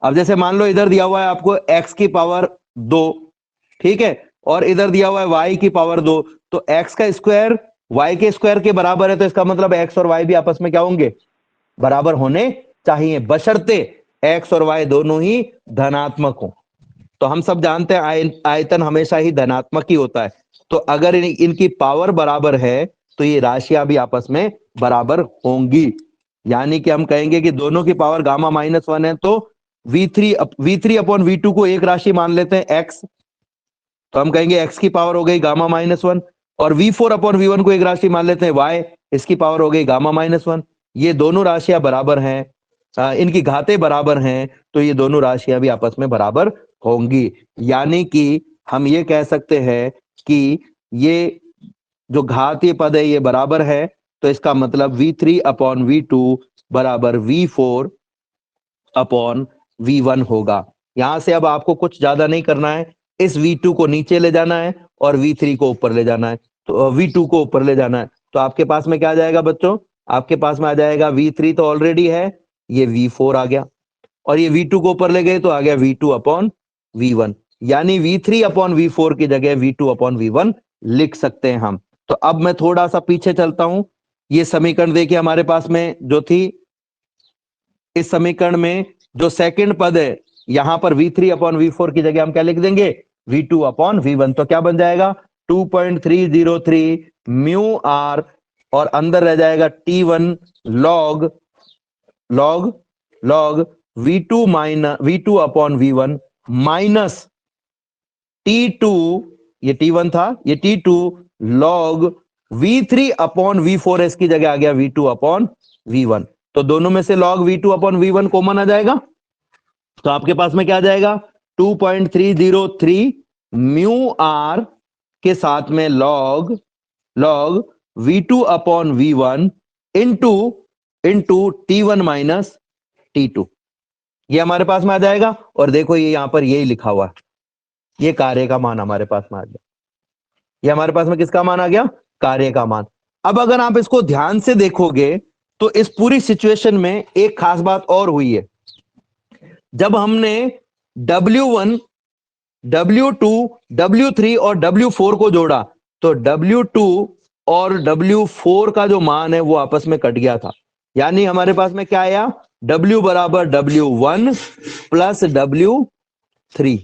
अब जैसे मान लो इधर दिया हुआ है आपको x की पावर 2, ठीक है, और इधर दिया हुआ है y की पावर 2, तो x का स्क्वायर y के स्क्वायर के बराबर है, तो इसका मतलब x और y भी आपस में क्या होंगे? बराबर होने चाहिए, बशर्ते x और y दोनों ही धनात्मक हो। तो हम सब जानते हैं आयतन हमेशा ही धनात्मक ही होता है, तो अगर इनकी पावर बराबर है तो ये राशियां भी आपस में बराबर होंगी। यानी कि हम कहेंगे कि दोनों की पावर गामा -1 है, तो V3 अपॉन V2 को एक राशि मान लेते हैं x, तो हम कहेंगे x की पावर हो गई गामा -1, और V4 अपॉन V1 को एक राशि मान लेते हैं y, इसकी पावर हो गई गामा -1। ये दोनों राशियां बराबर हैं, इनकी घातें बराबर हैं, तो ये दोनों राशियां भी आपस में बराबर होंगी। यानी कि हम ये कह सकते हैं कि ये जो घातीय पद है ये बराबर है, तो इसका मतलब V3 अपॉन V2 बराबर V4 अपॉन V1 होगा। यहां से अब आपको कुछ ज्यादा नहीं करना है, इस V2 को नीचे ले जाना है और V3 को ऊपर ले जाना है, तो V2 को ऊपर ले जाना है, तो आपके पास में क्या आ जाएगा बच्चों? आपके पास में आ जाएगा V3 तो ऑलरेडी है, ये V4 आ गया, और ये V2 को ऊपर ले गए तो आ गया V2 अपॉन V1। यानी V3 अपॉन V4 की जगह V2 अपॉन V1 लिख सकते हैं हम। तो अब मैं थोड़ा सा पीछे चलता हूं। ये समीकरण देखिए हमारे पास में जो थी, इस समीकरण में जो सेकंड पद है यहां पर V3 अपॉन V4 की जगह हम क्या लिख देंगे? V2 upon V1। तो क्या बन जाएगा? 2.303 म्यू आर, और अंदर रह जाएगा T1 log V2 upon V1 minus T2, ये T1 था, ये T2 log V3 upon V4, इसकी जगह आ गया V2 अपॉन V1। तो दोनों में से log V2 upon V1 common आ जाएगा, तो आपके पास में क्या आ जाएगा? 2.303 म्यू आर के साथ में log V2 upon V1 into T1 minus T2, ये हमारे पास में आ जाएगा। और देखो ये यहां पर यही लिखा हुआ है, ये कार्य का मान हमारे पास में आ गया। ये हमारे पास में किसका मान आ गया? कार्य का मान। अब अगर आप इसको ध्यान से देखोगे तो इस पूरी सिचुएशन में एक खास बात और हुई है। जब हमने W1, W2, W3 और W4 को जोड़ा तो W2 और W4 का जो मान है वो आपस में कट गया था। यानी हमारे पास में क्या आया? W बराबर W1 प्लस W3।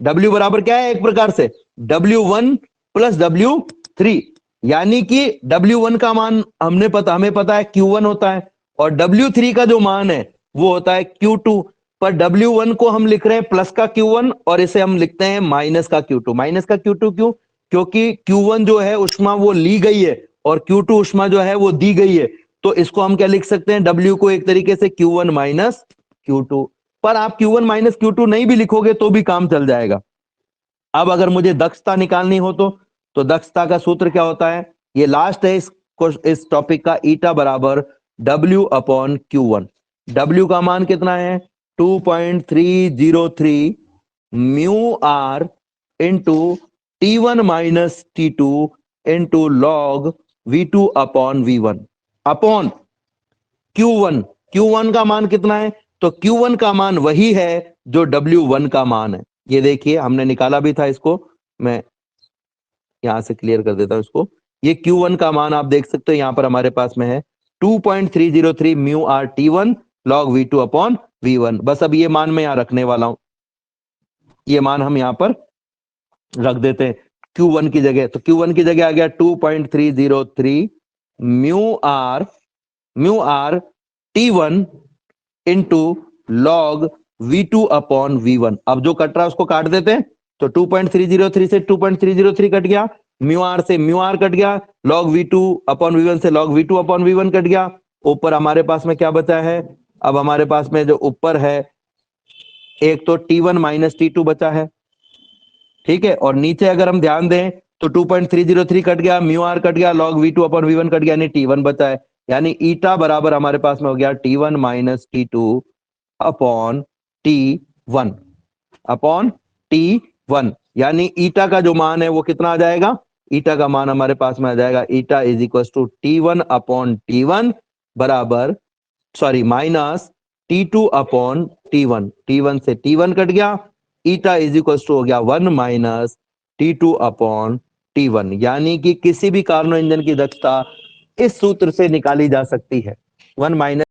W बराबर क्या है? एक प्रकार से W1 प्लस W3, यानी कि W1 का मान हमें पता है Q1 होता है, और W3 का जो मान है वो होता है Q2। पर W1 को हम लिख रहे हैं प्लस का Q1 और इसे हम लिखते हैं माइनस का Q2। माइनस का Q2 क्यों? क्योंकि Q1 जो है ऊष्मा वो ली गई है और Q2 ऊष्मा जो है वो दी गई है, तो इसको हम क्या लिख सकते हैं, W को एक तरीके से Q1 माइनस Q2, पर आप Q1 माइनस Q2 नहीं भी लिखोगे तो भी काम चल जाएगा। अब अगर मुझे दक्षता निकालनी हो तो दक्षता का सूत्र क्या होता है, ये लास्ट है इस टॉपिक का, ईटा बराबर W अपॉन Q1। W का मान कितना है 2.303 mu R into T1 minus T2 into log V2 upon V1 upon Q1। Q1 का मान कितना है, तो Q1 का मान वही है जो W1 का मान है। ये देखिए हमने निकाला भी था इसको, मैं यहां से क्लियर कर देता हूं इसको। ये Q1 का मान आप देख सकते हो यहां पर हमारे पास में है 2.303 mu R T1 log V2 upon V1। बस अब ये मान मैं यहां रखने वाला हूं, ये मान हम यहां पर रख देते हैं Q1 की जगह, तो Q1 की जगह आ गया 2.303 mu R T1 into log V2 upon V1। अब जो कट रहा है उसको काट देते हैं, तो 2.303 से 2.303 कट गया, म्यू आर से म्यू आर कट गया, लॉग V2 अपॉन V1 से log V2 upon V1 cut गया। ऊपर हमारे पास में क्या बचा है, अब हमारे पास में जो ऊपर है एक तो T1 माइनस T2 बचा है, ठीक है, और नीचे अगर हम ध्यान दें तो 2.303 कट गया, म्यू आर कट गया, log V2 upon V1 cut गया, यानी T1 बचा है। यानी ईटा बराबर हमारे पास में हो गया T1 minus T2 upon T1, यानी ईटा का जो मान है वो कितना आ जाएगा, ईटा का मान हमारे पास में आ जाएगा eta is equal to T1 upon T1 बराबर minus T2 upon T1। T1 से T1 कट गया, ईटा इज इक्वल टू हो गया 1 माइनस T2 अपॉन T1। यानी कि किसी भी कार्नो इंजन की दक्षता इस सूत्र से निकाली जा सकती है, 1 माइनस